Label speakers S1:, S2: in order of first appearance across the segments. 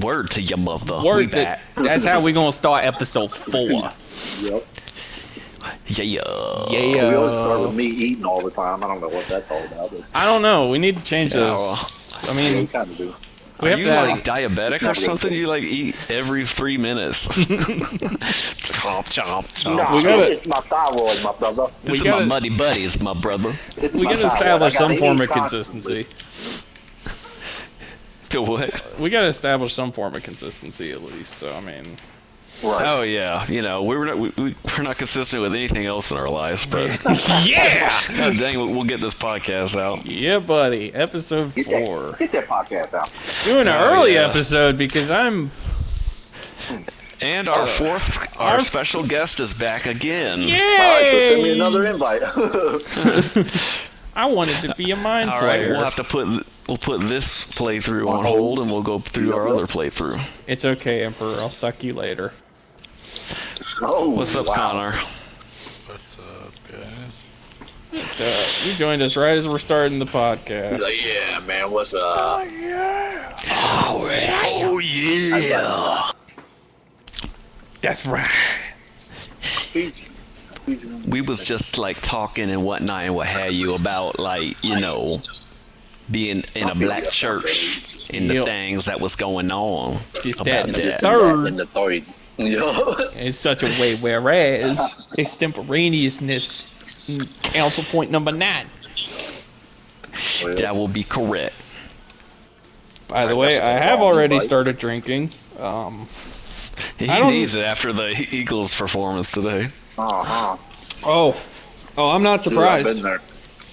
S1: Word to your mother. We
S2: Word
S1: back.
S2: that's how we gonna start episode 4.
S3: Yep.
S1: Yeah.
S3: We always start with me eating all the time. I don't know what that's all about. But
S2: I don't know. We need to change
S1: Yeah,
S2: this. I
S3: yeah,
S2: mean,
S3: we kind of do.
S2: we
S1: Are
S2: have
S1: you
S2: to have,
S1: like diabetic or
S3: never gonna
S1: something?
S3: fix
S1: You like eat every 3 minutes. Chomp, chomp, chomp.
S3: Nah,
S2: We gotta-
S3: it's my thyroid, my brother.
S1: This is
S2: gotta-
S1: my muddy buddies, my brother.
S3: It's
S2: we
S3: my
S2: gotta
S3: thyroid. I
S2: establish
S3: gotta
S2: some form
S3: eat
S2: of
S3: constantly.
S2: consistency.
S1: To what?
S2: We gotta establish some form of consistency at least. So I mean,
S3: Right.
S1: Oh yeah, you know we're not consistent with anything else in our lives, but
S2: yeah,
S1: God dang, we'll get this podcast out.
S2: yeah, buddy. Episode 4.
S3: Get that podcast out.
S2: Doing an
S1: Oh,
S2: early
S1: yeah.
S2: episode because I'm.
S1: And our our special guest is back again.
S3: All right, so send me
S2: Yay!
S3: another invite.
S2: I wanted to be a mind
S1: All right,
S2: flayer.
S1: we'll have to put this playthrough on hold, and we'll go through our other playthrough.
S2: It's okay, Emperor. I'll suck you later.
S3: Oh,
S1: What's up,
S3: wow.
S1: Connor?
S4: What's up, guys?
S2: You joined us right as we're starting the podcast.
S3: He's like, yeah, man, what's up?
S1: Oh yeah.
S2: That's right.
S1: We was just like talking and whatnot and what have you about like being in a black church and the
S2: Yep.
S1: things that was going on
S2: This,
S1: about
S2: that, and the
S1: that.
S2: third.
S3: In the third. Yeah.
S2: In such a way, whereas extemporaneousness, council point number 9.
S1: That will be correct.
S2: By the way, I have already started drinking.
S1: He
S2: I don't-
S1: needs it after the Eagles' performance today.
S3: Uh-huh.
S2: Oh, I'm not
S3: Dude, I've
S2: surprised.
S3: been there.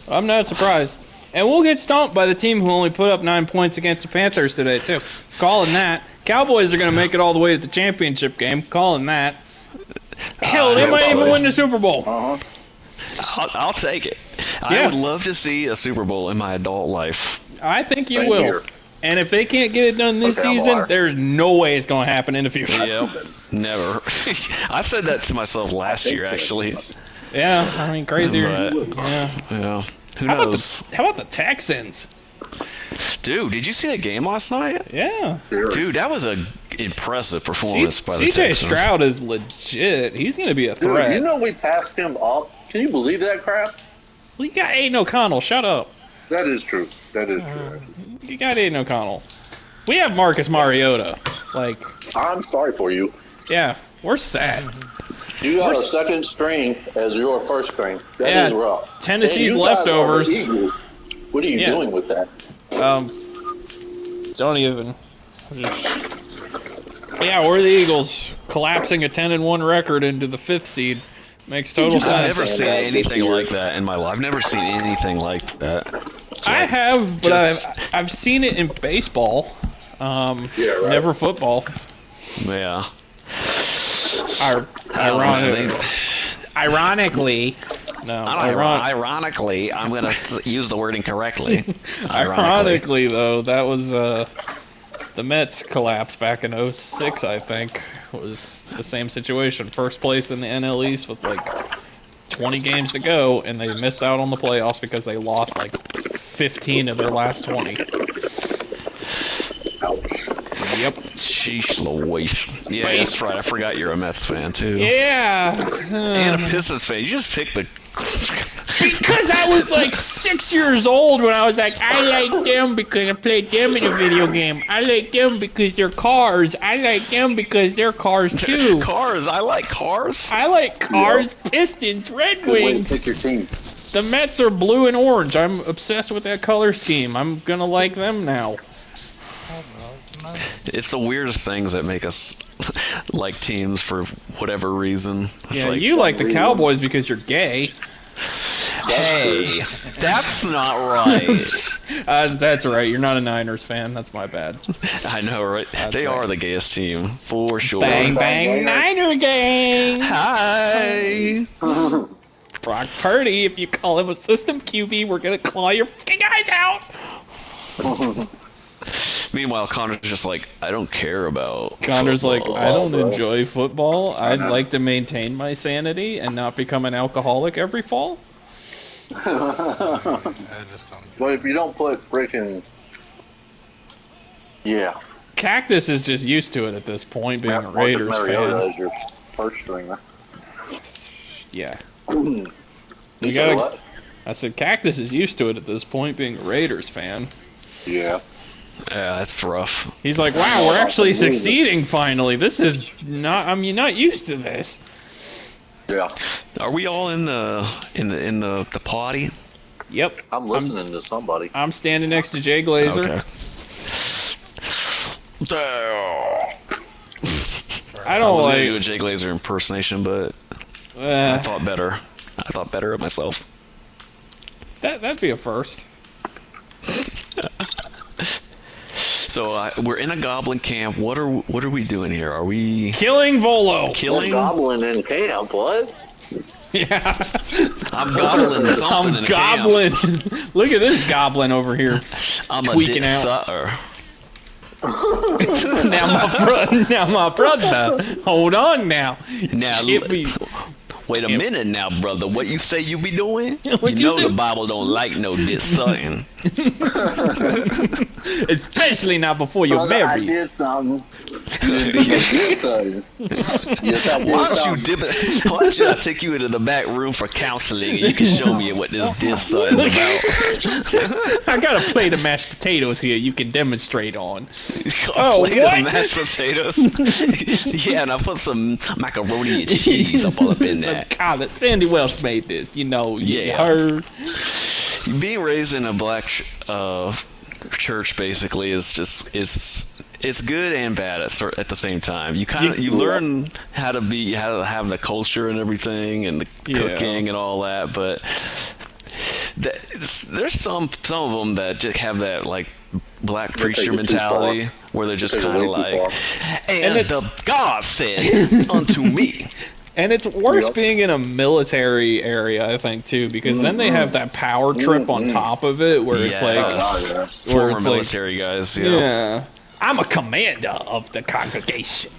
S2: I'm not surprised. And we'll get stomped by the team who only put up 9 points against the Panthers today, too. Calling that. Cowboys are going to make it all the way to the championship game. Calling that. Hell, they
S1: hope
S2: might even
S1: so.
S2: win the Super Bowl.
S3: Uh-huh.
S1: I'll take it. I
S2: Yeah.
S1: would love to see a Super Bowl in my adult life.
S2: I think you
S3: Same
S2: will.
S3: here.
S2: And if they can't get it done this
S3: Okay, I'm a
S2: season,
S3: liar.
S2: there's no way it's going to happen in the future.
S1: Yep, never. I said that to myself last year, actually.
S2: Yeah, I mean, crazier.
S1: But-
S2: Yeah.
S1: Yeah, who
S2: How about,
S1: knows?
S2: how about the Texans?
S1: Dude, did you see the game last night?
S2: Yeah.
S1: Dude, that was a impressive performance by the
S2: CJ
S1: Texans.
S2: Stroud is legit. He's going to be a
S3: Dude,
S2: threat.
S3: you know we passed him up. Can you believe that crap?
S2: Well, you got Aiden O'Connell. Shut up.
S3: That is true. That is true.
S2: You got Aiden O'Connell. We have Marcus Mariota. Like,
S3: I'm sorry for you.
S2: yeah, we're sad.
S3: You got
S2: We're
S3: a second string as your first string. That is
S2: Yeah,
S3: rough.
S2: Tennessee's
S3: And you guys are the
S2: leftovers.
S3: Eagles. What are you
S2: Yeah.
S3: doing with that?
S2: Don't even. Yeah, we're the Eagles. Collapsing a 10-1 record into the 5th seed makes total
S3: you
S2: sense.
S1: I've never
S3: Sense.
S1: seen
S3: Yeah,
S1: anything
S3: this year.
S1: like that in my life. I've never seen anything like that.
S2: I have, but
S1: Just-
S2: I've seen it in baseball.
S3: Yeah, right.
S2: Never football.
S1: Yeah.
S2: Ironically, no.
S1: Ironically, I'm going to use the wording correctly.
S2: Ironically, though, that was the Mets collapse back in 06, I think. Was the same situation. First place in the NL East with like 20 games to go, and they missed out on the playoffs because they lost like 15 of their last 20.
S3: Ouch.
S2: Yep.
S1: Sheesh Louise. Yeah, that's right. I forgot you're a Mets fan, too.
S2: Yeah.
S1: And a Pistons fan. You just picked the...
S2: Because I was like 6 years old when I was like, I like them because I played them in a video game. I like them because they're cars. I like them because they're cars too.
S1: Cars. I like cars.
S2: I like cars, Pistons, Red
S3: Good way to
S2: Wings.
S3: pick your team.
S2: The Mets are blue and orange. I'm obsessed with that color scheme. I'm gonna like them now.
S1: It's the weirdest things that make us like teams for whatever reason. It's
S2: Yeah,
S1: like,
S2: you like the Cowboys because you're gay.
S1: hey, that's not right.
S2: That's right. You're not a Niners fan. That's my bad.
S1: I know, right?
S2: That's
S1: They
S2: right.
S1: are the gayest team, for sure.
S2: Bang, bang,
S3: Bang,
S2: Niner gang.
S1: Hi.
S2: Brock Purdy, if you call him a system QB, we're gonna claw your fucking eyes out.
S1: Meanwhile, Connor's just like, I don't care about
S2: Connor's like,
S1: football.
S2: I don't
S3: bro.
S2: enjoy football. I'd
S3: know.
S2: like to maintain my sanity and not become an alcoholic every fall.
S4: I just don't
S3: But if you don't put freaking... Yeah.
S2: Cactus is just used to it at this point, being a
S3: Marcus
S2: Raiders
S3: Mariota
S2: fan.
S3: as your first stringer.
S2: Yeah.
S3: You
S2: You
S3: said
S2: gotta-
S3: what?
S2: I said Cactus is used to it at this point, being a Raiders fan.
S3: Yeah.
S1: Yeah, that's rough.
S2: He's like, wow, we're actually succeeding finally. This is not, I'm not used to this.
S3: Yeah.
S1: Are we all in the party?
S2: Yep.
S3: I'm listening to somebody.
S2: I'm standing next to Jay Glazer.
S1: Okay.
S2: I
S1: I
S2: don't
S1: was gonna
S2: like.
S1: do a Jay Glazer impersonation, but I
S2: Uh,
S1: thought better. I thought better of myself.
S2: that'd be a first.
S1: So we're in a goblin camp. What are we doing here? Are we
S2: Killing Volo.
S1: killing?
S3: Goblin in camp, what?
S2: Yeah.
S1: I'm gobbling something
S2: I'm
S1: in a
S2: goblin. Look at this goblin over here.
S1: camp. I'm
S2: tweaking
S1: a
S2: out.
S1: sutter.
S2: now my brother. Hold on now.
S1: Now,
S2: Can't be-
S1: wait a minute now, brother. What you say you be doing?
S2: What
S1: you
S2: you
S1: know
S2: say?
S1: the Bible don't like no diss something.
S2: Especially not before you're
S3: Brother, I
S2: married.
S3: did something. Yes, I did
S1: Why don't you
S3: something.
S1: dip it? Why don't I take you into the back room for counseling and you can show me what this diss something's about?
S2: I got a plate of mashed potatoes here you can demonstrate on.
S1: A
S2: Oh,
S1: plate
S2: what?
S1: of mashed potatoes. Yeah, and I put some macaroni and cheese up all up in there.
S2: God, Sandy Welsh made this, you know. You
S1: Yeah.
S2: heard.
S1: Being raised in a black church basically is just it's good and bad at the same time. You kind of you learn how to have the culture and everything and the cooking and all that, but there's some of them that just have that like black preacher
S3: take it too
S1: mentality
S3: far.
S1: where they're just
S3: Take it
S1: kind of
S3: way too
S1: like,
S3: far.
S1: and
S2: it's-
S1: the God said unto me.
S2: And it's worse
S3: Yep.
S2: being in a military area, I think, too, because then they have that power trip on top of it where it's
S1: Yeah.
S2: like,
S3: Oh, yeah.
S2: where
S1: Former
S2: it's like,
S1: military guys,
S2: yeah, I'm a commander of the congregation.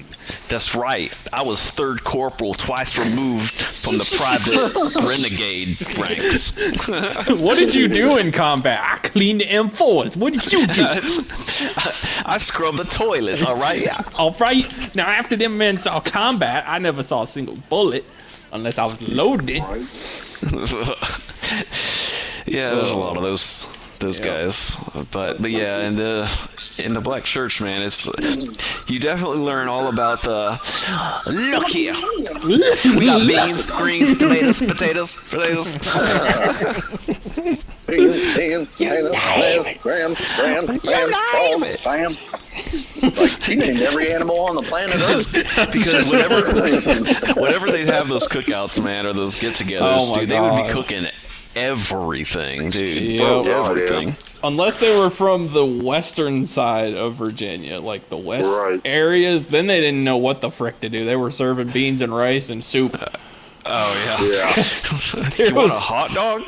S1: That's right. I was third corporal, twice removed from the private renegade ranks.
S2: What did you do in combat? I cleaned the M4s. What did you do?
S1: I scrubbed the toilets, all right?
S2: All right. Now, after them men saw combat, I never saw a single bullet unless I was loaded.
S3: Right.
S1: Yeah, there's a lot of those guys, but yeah, in the black church, man, it's you definitely learn all about the look here. We got beans, greens, tomatoes, potatoes.
S3: Beans, potatoes, grams, bam. Like, she named every animal on the planet Earth.
S1: Because whenever they'd have those cookouts, man, or those get-togethers,
S2: Oh my
S1: dude, they would
S2: God.
S1: be cooking everything, dude.
S2: Yep.
S1: Everything.
S2: Unless they were from the western side of Virginia, like the west
S3: Right.
S2: areas, then they didn't know what the frick to do. They were serving beans and rice and soup.
S1: Oh yeah.
S2: There
S1: You want a
S2: was-
S1: hot dog?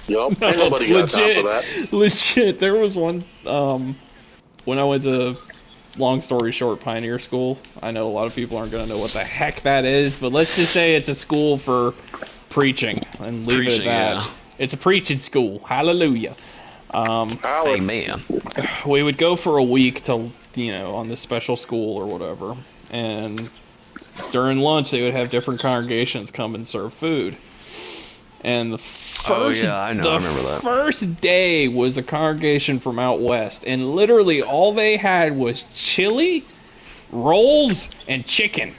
S3: Yup, ain't nobody got time for that.
S2: Legit. There was one when I went to, long story short, Pioneer School. I know a lot of people aren't gonna know what the heck that is, but let's just say it's a school for preaching and leave it
S1: Preaching,
S2: at that.
S1: yeah.
S2: It's a preaching school. Hallelujah.
S3: Howard,
S1: Amen.
S2: We would go for a week to, on this special school or whatever, and during lunch they would have different congregations come and serve food. And the first,
S1: I know,
S2: the
S1: I remember that.
S2: first day was a congregation from out west, and literally all they had was chili, rolls, and chicken.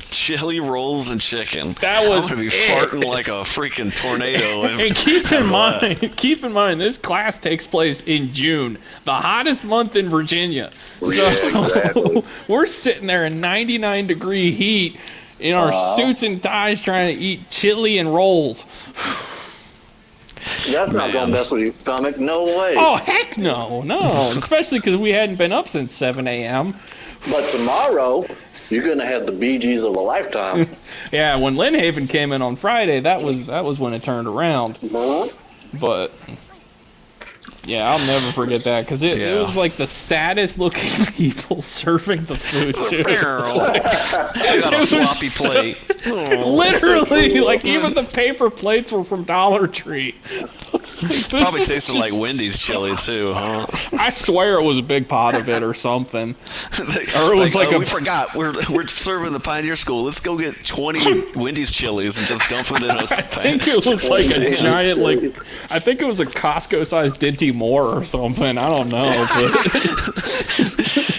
S1: Chili rolls and chicken.
S2: That was
S1: I'm gonna be
S2: it.
S1: farting like a freaking tornado.
S2: And keep in
S1: after that.
S2: mind, this class takes place in June, the hottest month in Virginia. So
S3: Yeah, exactly.
S2: we're sitting there in 99-degree heat in our suits and ties trying to eat chili and rolls.
S3: that's not
S1: Man.
S3: gonna mess with your stomach. No way.
S2: Oh, heck no. Especially because we hadn't been up since 7 a.m.
S3: But tomorrow, you're gonna have the Bee Gees of a lifetime.
S2: Yeah, when Lynnhaven came in on Friday, that was when it turned around. But Yeah, I'll never forget that because it
S1: Yeah.
S2: was like the saddest looking people serving the food too.
S1: I got a
S2: It was
S1: floppy
S2: so-
S1: plate.
S2: Literally, like even the paper plates were from Dollar Tree.
S1: Probably
S2: This is
S1: tasted like
S2: just-
S1: Wendy's chili too, huh?
S2: I swear it was a big pot of it or something. Or it was like a-
S1: we forgot. We're serving the Pioneer School. Let's go get 20 Wendy's chilies and just dump it in a
S2: I think it was like a giant, like I think it was a Costco-sized Dinty Moore or something. I don't know.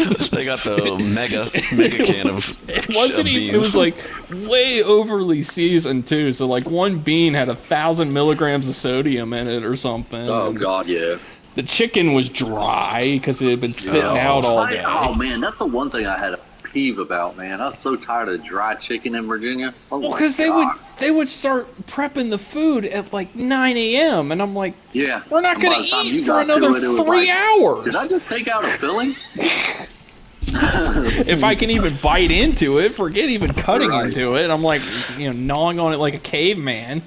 S2: But
S1: They got the mega can of.
S2: it wasn't
S1: of
S2: even. It
S1: beans.
S2: was like way overly seasoned too. So like one bean had 1,000 milligrams of sodium in it or something.
S3: Oh
S2: and
S3: God, yeah.
S2: The chicken was dry because it had been sitting out all day.
S3: Oh man, that's the one thing I had a peeve about, man. I was so tired of dry chicken in Virginia. Oh
S2: Well,
S3: my
S2: because
S3: God.
S2: they would start prepping the food at like 9 a.m. and I'm like,
S3: Yeah.
S2: we're not
S3: And by
S2: gonna
S3: the time
S2: eat
S3: you
S2: for
S3: got to
S2: another
S3: it, it was
S2: 3
S3: like,
S2: hours.
S3: Did I just take out a filling?
S2: If I can even bite into it, forget even cutting
S3: Right.
S2: into it. I'm like, gnawing on it like a caveman.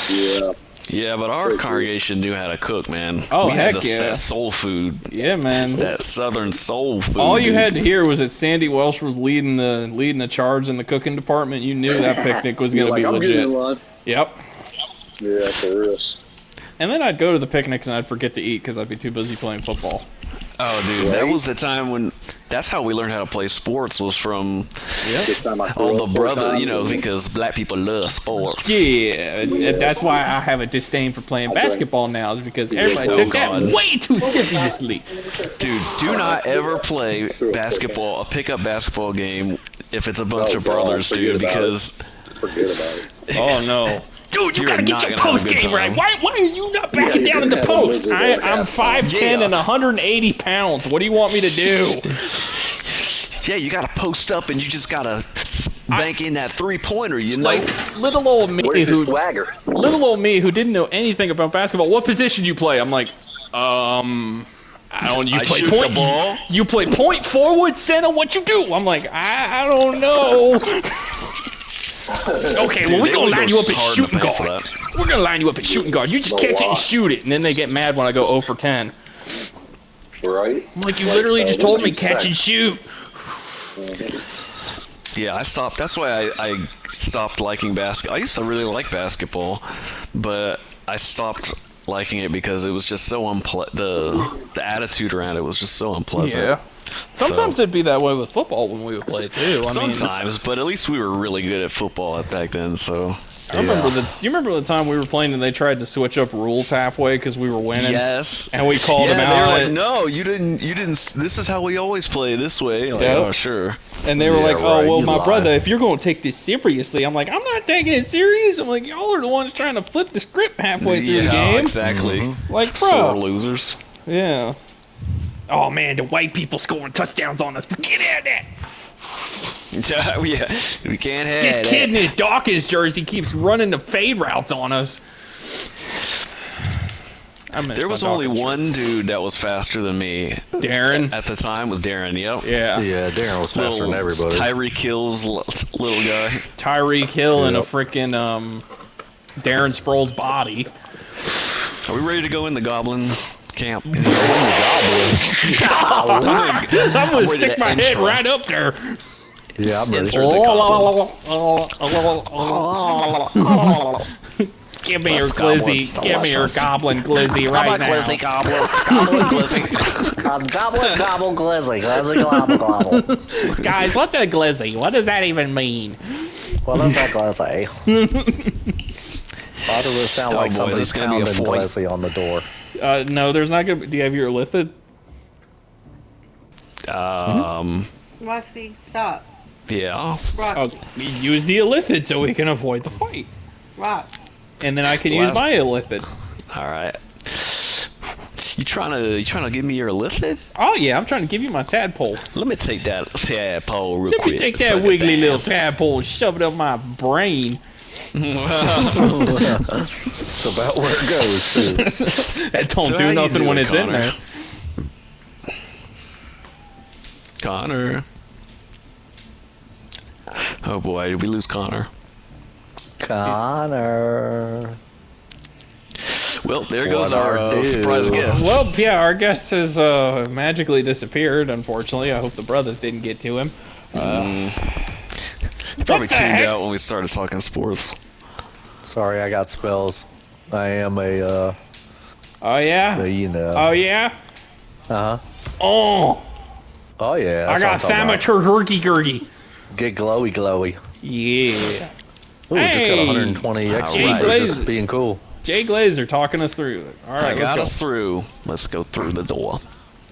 S3: Yeah.
S1: Yeah, but our congregation knew how to cook, man.
S2: Oh,
S1: we had
S2: heck
S1: the,
S2: yeah.
S1: that soul food,
S2: Yeah, man.
S1: that southern soul food.
S2: All you
S1: dude.
S2: had to hear was that Sandy Welsh was leading the charge in the cooking department. You knew that picnic was
S3: You're
S2: gonna
S3: like,
S2: be
S3: I'm getting in
S2: legit.
S3: line.
S2: Yep.
S3: Yeah, for real.
S2: And then I'd go to the picnics and I'd forget to eat because I'd be too busy playing football.
S1: Oh, dude, that
S3: Right?
S1: was the time when. That's how we learned how to play sports. Was from
S2: Yep.
S3: This time I threw
S1: all
S3: up
S1: the
S3: 4
S1: brother,
S3: times and-
S1: because black people love sports.
S2: Yeah, and that's why I have a disdain for playing basketball now, is because everybody
S1: Oh,
S2: took that
S1: God.
S2: way too seriously.
S1: Dude, do not ever play basketball, a pickup basketball game, if it's a bunch
S3: Oh,
S1: of
S3: God,
S1: brothers,
S3: forget
S1: dude,
S3: about
S1: because
S3: Forget about it.
S2: Oh no. Dude, you
S1: You're
S2: gotta
S1: not
S2: get your
S1: gonna have a
S2: post
S1: good
S2: game right.
S1: time.
S2: Why are you not backing
S3: you're
S2: down in the
S3: gonna have a
S2: post?
S3: miserable
S2: I'm
S3: ass
S2: 5'10"
S1: Yeah.
S2: and 180 pounds. What do you want me to do?
S1: yeah, you gotta post up and you just gotta bank in that 3-pointer, you know?
S2: Like little old me
S3: Where's your
S2: who
S3: swagger?
S2: didn't know anything about basketball. What position do you play? I'm like, I don't. You
S1: I
S2: play
S1: shoot
S2: point.
S1: the ball.
S2: You play point forward, center. What you do? I'm like, I don't know. Okay,
S1: Dude,
S2: well we
S1: they
S2: gonna
S1: would
S2: line
S1: go
S2: you up at
S1: hard in the
S2: shooting
S1: paint for
S2: guard.
S1: that.
S2: We're gonna line you up at shooting guard. You just
S3: No
S2: catch it
S3: lie.
S2: and shoot it, and then they get mad when I go 0 for 10.
S3: Right?
S2: I'm like, you literally just
S3: what
S2: told
S3: did
S2: me
S3: you
S2: catch
S3: expect?
S2: and shoot.
S1: Yeah, I stopped. That's why I stopped liking basketball. I used to really like basketball, but I stopped liking it because it was just so the attitude around it was just so unpleasant.
S2: Yeah. Sometimes
S1: So-
S2: it'd be that way with football when we would play too. I mean,
S1: Sometimes, but at least we were really good at football back then. So
S2: I remember do you remember the time we were playing and they tried to switch up rules halfway because we were winning?
S1: yes,
S2: And we called them
S1: yeah, they were
S2: out.
S1: like, no, you didn't. This is how we always play this way. Like,
S2: Yep.
S1: oh, sure.
S2: And they were
S5: Yeah,
S2: like, oh,
S5: right,
S2: well,
S5: you
S2: my
S5: lie.
S2: brother, if you're going to take this seriously, I'm like, I'm not taking it serious. I'm like, y'all are the ones trying to flip the script halfway through the
S1: Yeah,
S2: game.
S1: exactly.
S2: Like, bro.
S1: Sore losers.
S2: Yeah. Oh, man, the white people scoring touchdowns on us. But get out of that.
S1: Yeah, we can't have
S2: This
S1: that.
S2: kid in his Dawkins jersey keeps running the fade routes on us. I miss
S1: There
S2: my
S1: was only
S2: Dawkins
S1: one dude that was faster than me
S2: shirt. Darren.
S1: at the time. Was Darren? Yep.
S2: Yeah.
S5: Yeah, Darren was faster
S1: Little
S5: than everybody.
S1: Tyreek Hill's little guy.
S2: Tyreek Hill and a
S5: Yep.
S2: freaking Darren Sproles body.
S1: Are we ready to go in the Goblin camp?
S2: I'm gonna
S1: ready
S2: stick
S1: to
S2: my head
S1: intro.
S2: right up there.
S5: Yeah, I'm ready.
S1: Insert the Goblin.
S2: Give me your
S1: This goblin's
S2: glizzy. Give me your
S1: delicious.
S2: goblin glizzy right now.
S1: Goblin. Goblin Glizzy.
S6: Gobble, gobble, glizzy, glizzy, gobble, gobble.
S2: Guys, what's a glizzy? What does that even mean?
S6: What is that glizzy? Why does it sound
S1: Oh
S6: like
S1: boy,
S6: somebody
S1: this is gonna be a
S6: pounding
S1: fight.
S6: glizzy on the door?
S2: No, there's not gonna be. Do you have your illithid?
S7: Roxy, stop.
S1: Yeah.
S7: Rox,
S2: Oh, we use the illithid so we can avoid the fight.
S7: Rox.
S2: And then I can
S1: Well,
S2: use my illithid.
S1: All right. You trying to give me your lifted?
S2: Oh yeah, I'm trying to give you my tadpole.
S1: Let me take that tadpole real
S2: Let
S1: quick.
S2: me take
S1: Suck
S2: that
S1: it
S2: wiggly
S1: down.
S2: little tadpole and shove it up my brain.
S6: It's about where it goes, too.
S2: That don't
S1: So how
S2: do
S1: you
S2: nothing when
S1: doing,
S2: it's in
S1: Connor?
S2: there.
S1: Connor. Oh boy, did we lose Connor?
S6: Connor.
S1: Well, there goes
S5: What
S1: our
S5: are
S1: surprise
S5: you?
S1: guest.
S2: Well, yeah, our guest has magically disappeared. Unfortunately, I hope the brothers didn't get to him.
S1: He probably
S2: What the
S1: tuned
S2: heck?
S1: out when we started talking sports.
S5: Sorry, I got spells. I am
S2: Oh yeah.
S5: you know.
S2: Oh yeah.
S5: Uh huh.
S2: Oh,
S5: Oh yeah.
S2: I got
S5: that's what I'm talking
S2: Thamaturgy Gurgy.
S5: about. Get glowy, glowy.
S2: Yeah.
S5: Ooh, just got
S2: Hey!
S5: 120
S1: All
S5: XP
S1: right.
S5: for
S2: Jay
S5: just being cool.
S2: Jay Glazer talking us through it. All
S1: I
S2: right,
S1: got
S2: let's
S1: us through. Let's go through the door.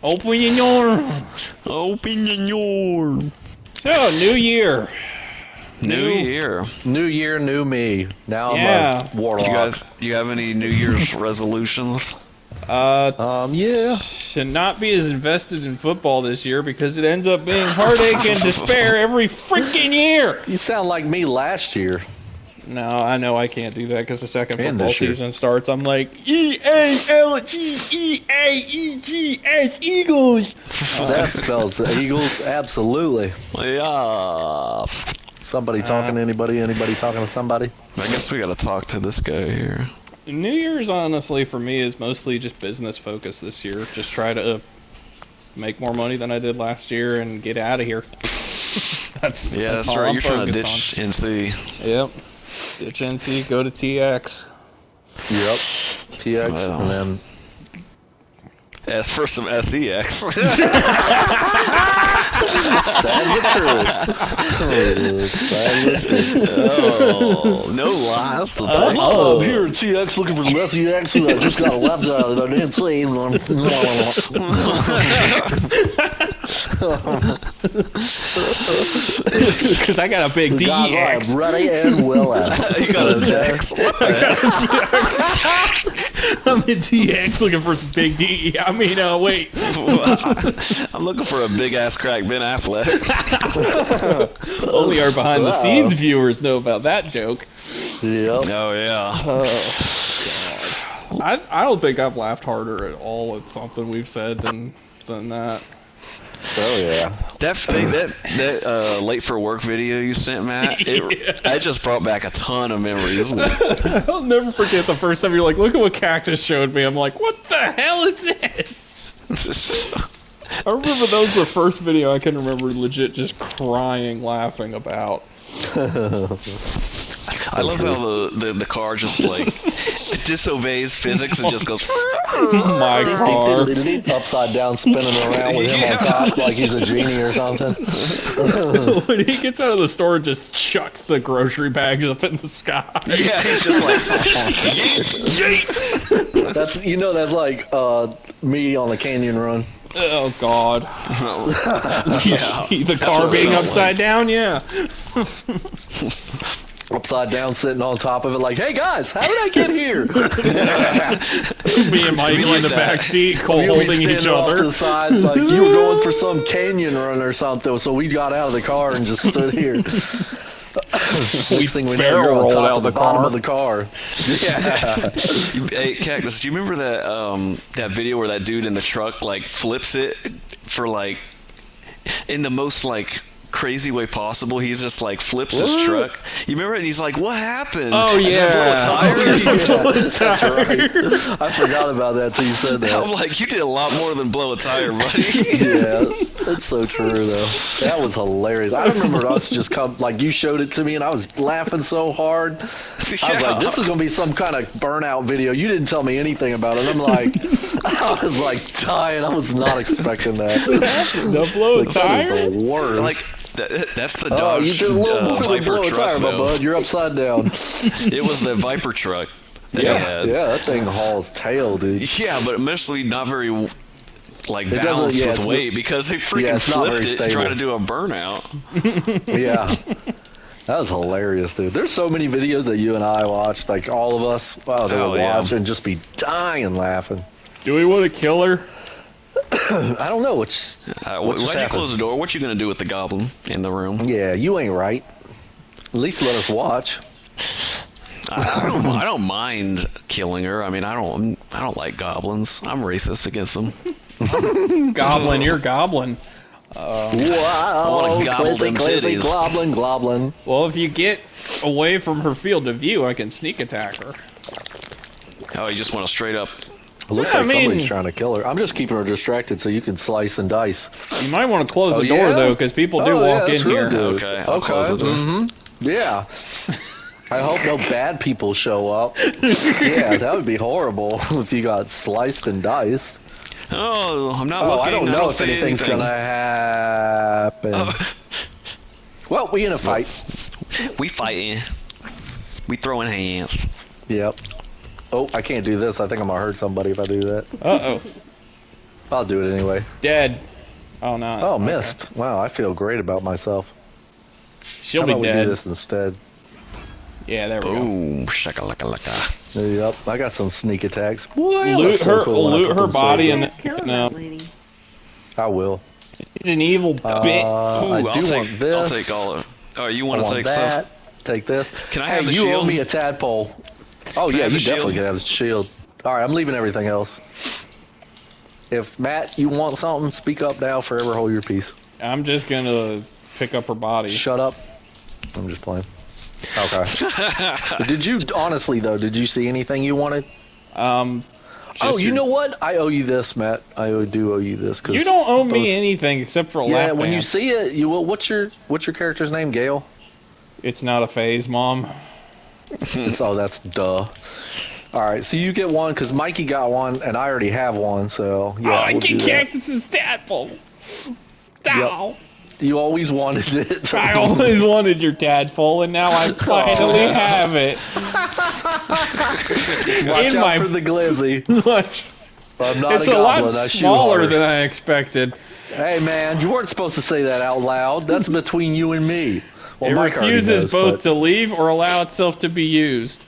S2: go. Open your door.
S1: Open your
S2: So, new year.
S1: New year.
S5: New year, new me. Now
S2: Yeah.
S5: I'm a warlock.
S1: You have any New Year's resolutions?
S5: Yeah.
S2: Should not be as invested in football this year because it ends up being heartache and despair every freaking year.
S5: You sound like me last year.
S2: No, I know I can't do that because the second
S5: And
S2: football
S5: this year.
S2: season starts. I'm like EALGEAEGS Eagles.
S5: That spells Eagles. Absolutely.
S1: Yeah.
S5: Somebody talking to anybody? Anybody talking to somebody?
S1: I guess we gotta talk to this guy here.
S2: New Year's, honestly, for me, is mostly just business focused this year. Just try to make more money than I did last year and get out of here. That's
S1: That's
S2: all
S1: right.
S2: I'm
S1: You're trying to
S2: focused
S1: ditch NC.
S2: on. Yep. Ditch NC, go to TX.
S5: Yep. TX
S1: Wow.
S5: and then
S1: As for some SEX.
S5: sad but true. Sad but true.
S1: Oh, no lies. The
S2: Oh.
S5: I'm here at TX looking for some SEX and I just got a laptop that I didn't save.
S2: Because I got a big
S5: Guys, I
S2: DEX.
S5: am ready and will at it.
S1: You got a Dex. What the heck?
S2: I'm in TX looking for some big D. I mean, wait.
S1: I'm looking for a big ass crack Ben Affleck.
S2: Only our behind the
S5: Wow.
S2: scenes viewers know about that joke.
S5: Yep.
S1: Oh yeah.
S2: Oh, God. I don't think I've laughed harder at all at something we've said than that.
S5: Oh yeah.
S1: That thing, that late for work video you sent, Matt, that just brought back a ton of memories.
S2: I'll never forget the first time you're like, look at what Cactus showed me. I'm like, what the hell is this? I remember that was the first video I can remember legit just crying, laughing about.
S1: I love how the car just like disobeys physics and just goes.
S2: My car.
S5: Upside down, spinning around with him on top like he's a genie or something.
S2: When he gets out of the store and just chucks the grocery bags up in the sky.
S1: Yeah, he's just like.
S5: That's that's like me on the canyon run.
S2: Oh, God.
S1: Yeah.
S2: The car
S1: what it
S2: being
S1: sounds
S2: upside down, yeah.
S5: Upside down, sitting on top of it, like, hey guys, how did I get here?
S2: Me and Mikey
S1: like
S2: in the
S1: that.
S2: back seat,
S5: We were
S2: holding each
S5: standing off to
S2: other.
S5: the side, like you were going for some canyon run or something. So we got out of the car and just stood here. Next thing we know,
S2: barrel
S5: you're on
S2: rolled
S5: top
S2: out
S5: of the
S2: the
S5: bottom
S2: car.
S5: of the car. Yeah.
S1: Hey, Cactus, do you remember that that video where that dude in the truck like flips it for like in the most like crazy way possible? He's just like flips his
S5: What?
S1: truck. You remember it? And he's like, "What happened?
S2: Oh,
S1: Did I blow a tire?"
S5: That's right. I forgot about that till you said that.
S1: I'm like, you did a lot more than blow a tire, buddy.
S5: Yeah, that's so true though. That was hilarious. I remember us just like you showed it to me and I was laughing so hard. I was like, this is gonna be some kind of burnout video. You didn't tell me anything about it. I'm like, I was like dying. I was not expecting that.
S2: No blow a
S5: Like, that
S2: tire?
S5: is the worst.
S1: Like that's the
S5: oh,
S1: Dodge
S5: you did a little more than
S1: Viper
S5: blow a
S1: truck,
S5: tire, my
S1: though.
S5: bud. You're upside down.
S1: It was the Viper truck that he
S5: Yeah,
S1: had.
S5: yeah, that thing hauls tail, dude.
S1: Yeah, but mostly not very like
S5: doesn't-
S1: balanced
S5: yeah,
S1: with
S5: it's-
S1: weight because they freaking
S5: it's not very
S1: flipped it
S5: stable.
S1: trying to do a burnout.
S5: Yeah. That was hilarious, dude. There's so many videos that you and I watched, like all of us, that
S1: Oh,
S5: would
S1: yeah.
S5: watch and just be dying laughing.
S2: Do we want to kill her?
S5: I don't know, which
S1: Why'd
S5: just
S1: you
S5: happened?
S1: close the door? What you gonna do with the goblin in the room?
S5: yeah, you ain't right. At least let us watch.
S1: I don't mind killing her. I mean, I don't like goblins. I'm racist against them.
S2: Goblin, you're goblin.
S5: Wow,
S1: wanna gobble them titties.
S5: globlin.
S2: Well, if you get away from her field of view, I can sneak attack her.
S1: Oh, you just want to straight up.
S5: It looks
S2: Yeah,
S5: like
S2: I mean-
S5: somebody's trying to kill her. I'm just keeping her distracted so you can slice and dice.
S2: You might want to close
S5: Oh,
S2: the door
S5: yeah?
S2: though, because people do
S5: Oh, yeah,
S2: walk
S5: that's
S2: in
S5: real
S2: here.
S5: good.
S1: Okay, I'll close the door.
S5: Mm-hmm. Yeah. I hope no bad people show up. Yeah, that would be horrible if you got sliced and diced.
S1: Oh, I'm not
S5: Oh,
S1: looking.
S5: I don't know if
S1: see
S5: anything's
S1: anything.
S5: gonna happen.
S1: Oh,
S5: Well, we in a fight.
S1: we fighting. We throwing hands.
S5: Yep. Oh, I can't do this. I think I'm gonna hurt somebody if I do that.
S2: Uh-oh.
S5: I'll do it anyway.
S2: Dead. Oh, no.
S5: Oh,
S2: Okay.
S5: missed. Wow, I feel great about myself.
S2: She'll
S5: How
S2: be
S5: about we do
S2: dead.
S5: this instead?
S2: Yeah, there we go.
S1: Boom, shakalaka.
S5: Yep, I got some sneak attacks. Boy, I
S2: Loot
S5: look so
S2: her,
S5: cool when I
S2: loot
S5: put
S2: her
S5: them
S2: body,
S5: sword
S2: and
S7: It's killing
S2: no,
S7: that lady.
S5: I will.
S2: he's an evil bit.
S5: I
S1: Ooh,
S5: do
S1: I'll
S5: want this.
S1: I'll take all of. Oh, you
S5: I
S1: want to
S5: want
S1: take
S5: that.
S1: stuff?
S5: Take this.
S1: Can I
S5: hey,
S1: have the
S5: you owe
S1: shield?
S5: me a tadpole. Oh
S1: Can I
S5: yeah,
S1: have
S5: you
S1: the
S5: definitely
S1: shield?
S5: can have the shield. All right, I'm leaving everything else. If Matt, you want something, speak up now. Forever hold your peace.
S2: I'm just gonna pick up her body.
S5: Shut up. I'm just playing. Okay. Did you honestly though? Did you see anything you wanted?
S2: Oh,
S5: Oh, you know what? I owe you this, Matt. Do owe you this. Cause
S2: you don't owe me
S5: those-
S2: anything except for a
S5: Yeah,
S2: lap
S5: when you
S2: dance.
S5: see it, you will. What's your character's name? Gale.
S2: It's not a phase, Mom.
S5: Oh, that's duh. All right, so you get one because Mikey got one, and I already have one. So yeah,
S2: I
S5: we'll do
S2: get
S5: that.
S2: Cactus's tadpole. Ow.
S5: You always wanted it.
S2: I always wanted your tadpole, and now I finally have it.
S5: Watch
S2: in
S5: out
S2: my-
S5: for the glizzy. I'm not
S2: It's
S5: a
S2: a
S5: goblin.
S2: lot
S5: I shoot
S2: smaller
S5: hard.
S2: than I expected.
S5: Hey man, you weren't supposed to say that out loud. That's between you and me. Well,
S2: It
S5: Mike already
S2: refuses
S5: knows,
S2: both
S5: but-
S2: to leave or allow itself to be used.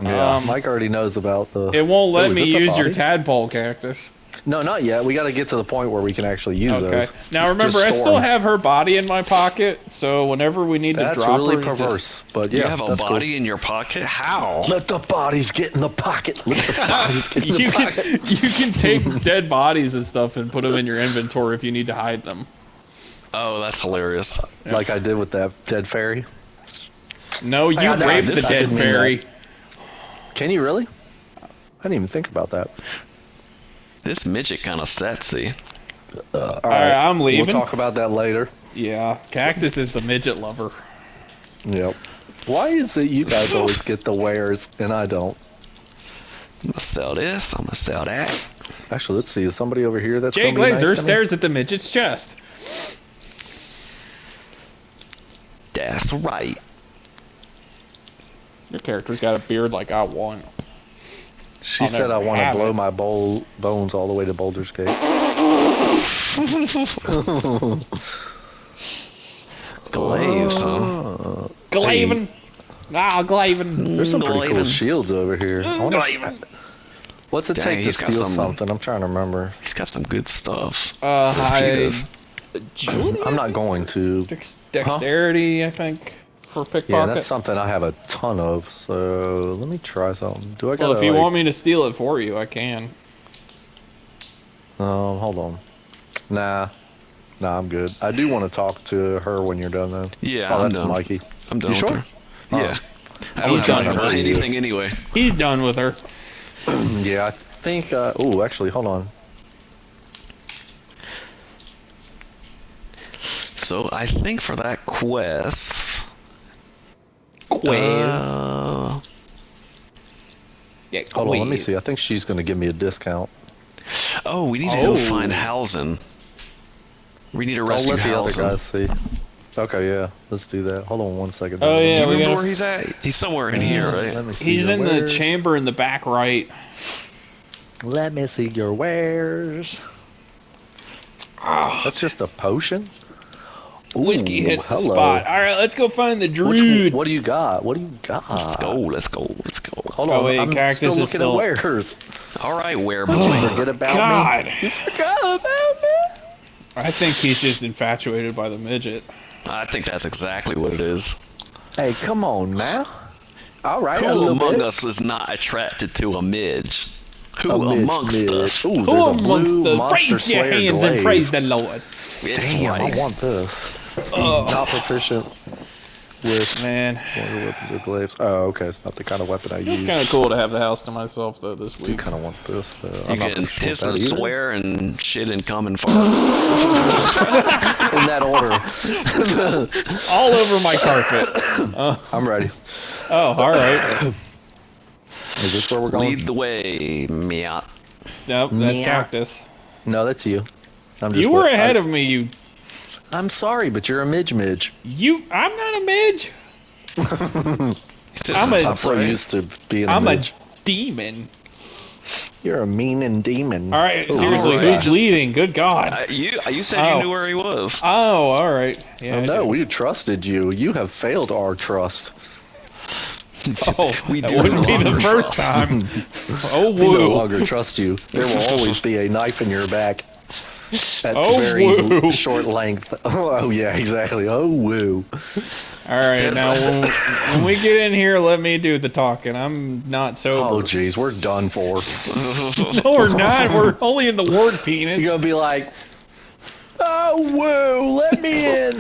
S5: Yeah,
S2: um,
S5: Mike already knows about the.
S2: It won't let
S5: Oh, is
S2: me
S5: this a
S2: use your
S5: body?
S2: tadpole, Cactus.
S5: No, not yet. We got to get to the point where we can actually use
S2: Okay.
S5: those.
S2: Now remember,
S5: Just
S2: I
S5: store
S2: still
S5: 'em.
S2: have her body in my pocket, so whenever we need
S5: That's
S2: to drop
S5: really
S2: her, just-
S5: perverse, but
S1: You
S5: yeah,
S1: have a
S5: that's cool.
S1: body in your pocket? How?
S5: Let the bodies get in the pocket. Let the bodies get in the
S2: you
S5: pocket.
S2: can take dead bodies and stuff and put them in your inventory if you need to hide them.
S1: Oh, that's hilarious.
S5: Like I did with that dead fairy.
S2: No, you
S5: I know,
S2: raped the
S1: this- I
S2: dead
S5: didn't mean
S2: fairy.
S5: Can you really? I didn't even think about that.
S1: This midget kind of sexy.
S5: All
S2: right, I'm leaving.
S5: We'll talk about that later.
S2: Yeah, Cactus is the midget lover.
S5: Yep. Why is it you guys always get the wares and I don't?
S1: I'm gonna sell this. I'm gonna sell that.
S5: Actually, let's see. Is somebody over here that's
S2: Jay
S5: gonna be nice
S2: Glazer
S5: to me?
S2: stares at the midget's chest.
S1: That's right.
S2: Your character's got a beard like I want.
S5: She
S2: I'll
S5: said I
S2: never
S5: want to
S2: have
S5: blow
S2: it.
S5: my bones all the way to Boulder's Gate.
S1: Glaives, huh?
S2: Glaven! Ah, Glaven!
S5: There's some pretty cool
S1: Glaven.
S5: shields over here. I wonder- What's it
S1: Dang,
S5: take to
S1: he's got
S5: steal
S1: some-
S5: something? I'm trying to remember.
S1: He's got some good stuff.
S2: Agility,
S5: I'm not going to.
S2: dexterity, I think, for pickpocket.
S5: Yeah, that's something I have a ton of. So let me try something. Do I got?
S2: Well, if you want me to steal it for you, I can.
S5: Hold on. Nah, I'm good. I do want to talk to her when you're done, though.
S1: Yeah,
S5: Oh,
S1: I'm
S5: that's
S1: done.
S5: Mikey.
S1: I'm done
S5: You
S1: with
S5: sure?
S1: her. Yeah. I
S2: He's
S1: don't
S2: done
S1: have
S2: with her.
S1: anything anyway.
S2: He's done with her.
S5: Yeah, I think. Oh, actually, hold on.
S1: So I think for that quest.
S2: Yeah,
S5: Hold on, let me see. I think she's gonna give me a discount.
S1: Oh, we need to go
S2: Oh.
S1: find Hausen. We need to
S5: I'll
S1: rescue
S5: let the other
S1: Hausen.
S5: guys see. Okay, yeah, let's do that. Hold on one second.
S2: Oh,
S1: Do
S2: yeah,
S1: you
S2: we
S1: remember
S2: gotta-
S1: where he's at? He's somewhere in here, right?
S5: Let me see
S2: He's
S5: your
S2: in the
S5: wares.
S2: chamber in the back right.
S5: Let me see your wares. That's just a potion.
S2: Whiskey
S5: Ooh,
S2: hits the
S5: hello.
S2: spot. All right, let's go find the
S5: Which,
S2: druid.
S5: what do you got? What do you got?
S1: Let's go. Let's go. Let's go.
S5: Hold
S2: Oh,
S5: on,
S2: wait,
S5: I'm
S2: Cactus
S5: still
S2: is
S5: looking
S2: still-
S5: at wares.
S1: All right, where
S5: Did you forget about
S2: God.
S5: me? You forgot about me?
S2: I think he's just infatuated by the midget.
S1: I think that's exactly what it is.
S5: Hey, come on now. All right, a
S1: Who
S5: little
S1: among
S5: bit.
S1: us is not attracted to a midge? Who
S5: A midge,
S1: amongst
S5: midge.
S1: us?
S5: Ooh,
S2: Who
S5: there's a
S2: amongst
S5: blue
S2: the
S5: monster
S2: praise your
S5: slayer
S2: hands
S5: glaive.
S2: and praise the Lord?
S1: It's
S5: Damn,
S1: right.
S5: I want this.
S2: Oh.
S5: Not proficient. with
S2: Man,
S5: longer weapons or glaives. Oh, okay. It's not the kind of weapon I
S2: it's
S5: use.
S2: kind of cool to have the house to myself though this
S5: I
S2: week.
S5: kind of want this.
S1: You
S5: I'm not
S1: can
S5: sure
S1: piss
S5: what
S1: and
S5: that either.
S1: swear and shit and come and fart.
S5: In that order.
S2: All over my carpet.
S5: I'm ready.
S2: Oh, all right.
S5: Is this where we're going?
S1: Lead the way, Miat.
S2: Nope, that's
S5: Yeah.
S2: Cactus.
S5: No, that's you. I'm just
S2: You were ahead of me, you.
S5: I'm sorry, but you're a midge.
S2: I'm not a midge.
S1: He sits
S2: I'm
S1: in
S2: a-
S1: top
S5: I'm so
S1: right.
S5: used to being a
S2: I'm a
S5: midge.
S2: demon.
S5: You're a meaning demon.
S2: All right,
S5: Oh,
S2: seriously,
S1: alright.
S2: who's
S1: Just-
S2: leading? Good God.
S1: You said
S2: Oh.
S1: you knew where he was.
S2: Oh, all right. Yeah.
S5: Oh,
S2: I
S5: no,
S2: do.
S5: we trusted you. You have failed our trust.
S2: Oh,
S1: We
S2: that
S1: do
S2: wouldn't be
S1: no
S2: the
S1: longer
S2: first
S1: trust.
S2: time. Oh,
S5: We no
S2: woo.
S5: longer trust you. There will always be a knife in your back at
S2: Oh,
S5: very
S2: woo.
S5: short length. Oh, yeah, exactly. Oh, woo.
S2: All right, now when we get in here, let me do the talking. I'm not sober.
S5: Oh, jeez, we're done for.
S2: No, we're not. We're only in the ward penis.
S5: You're going to be like, oh, woo, let me in.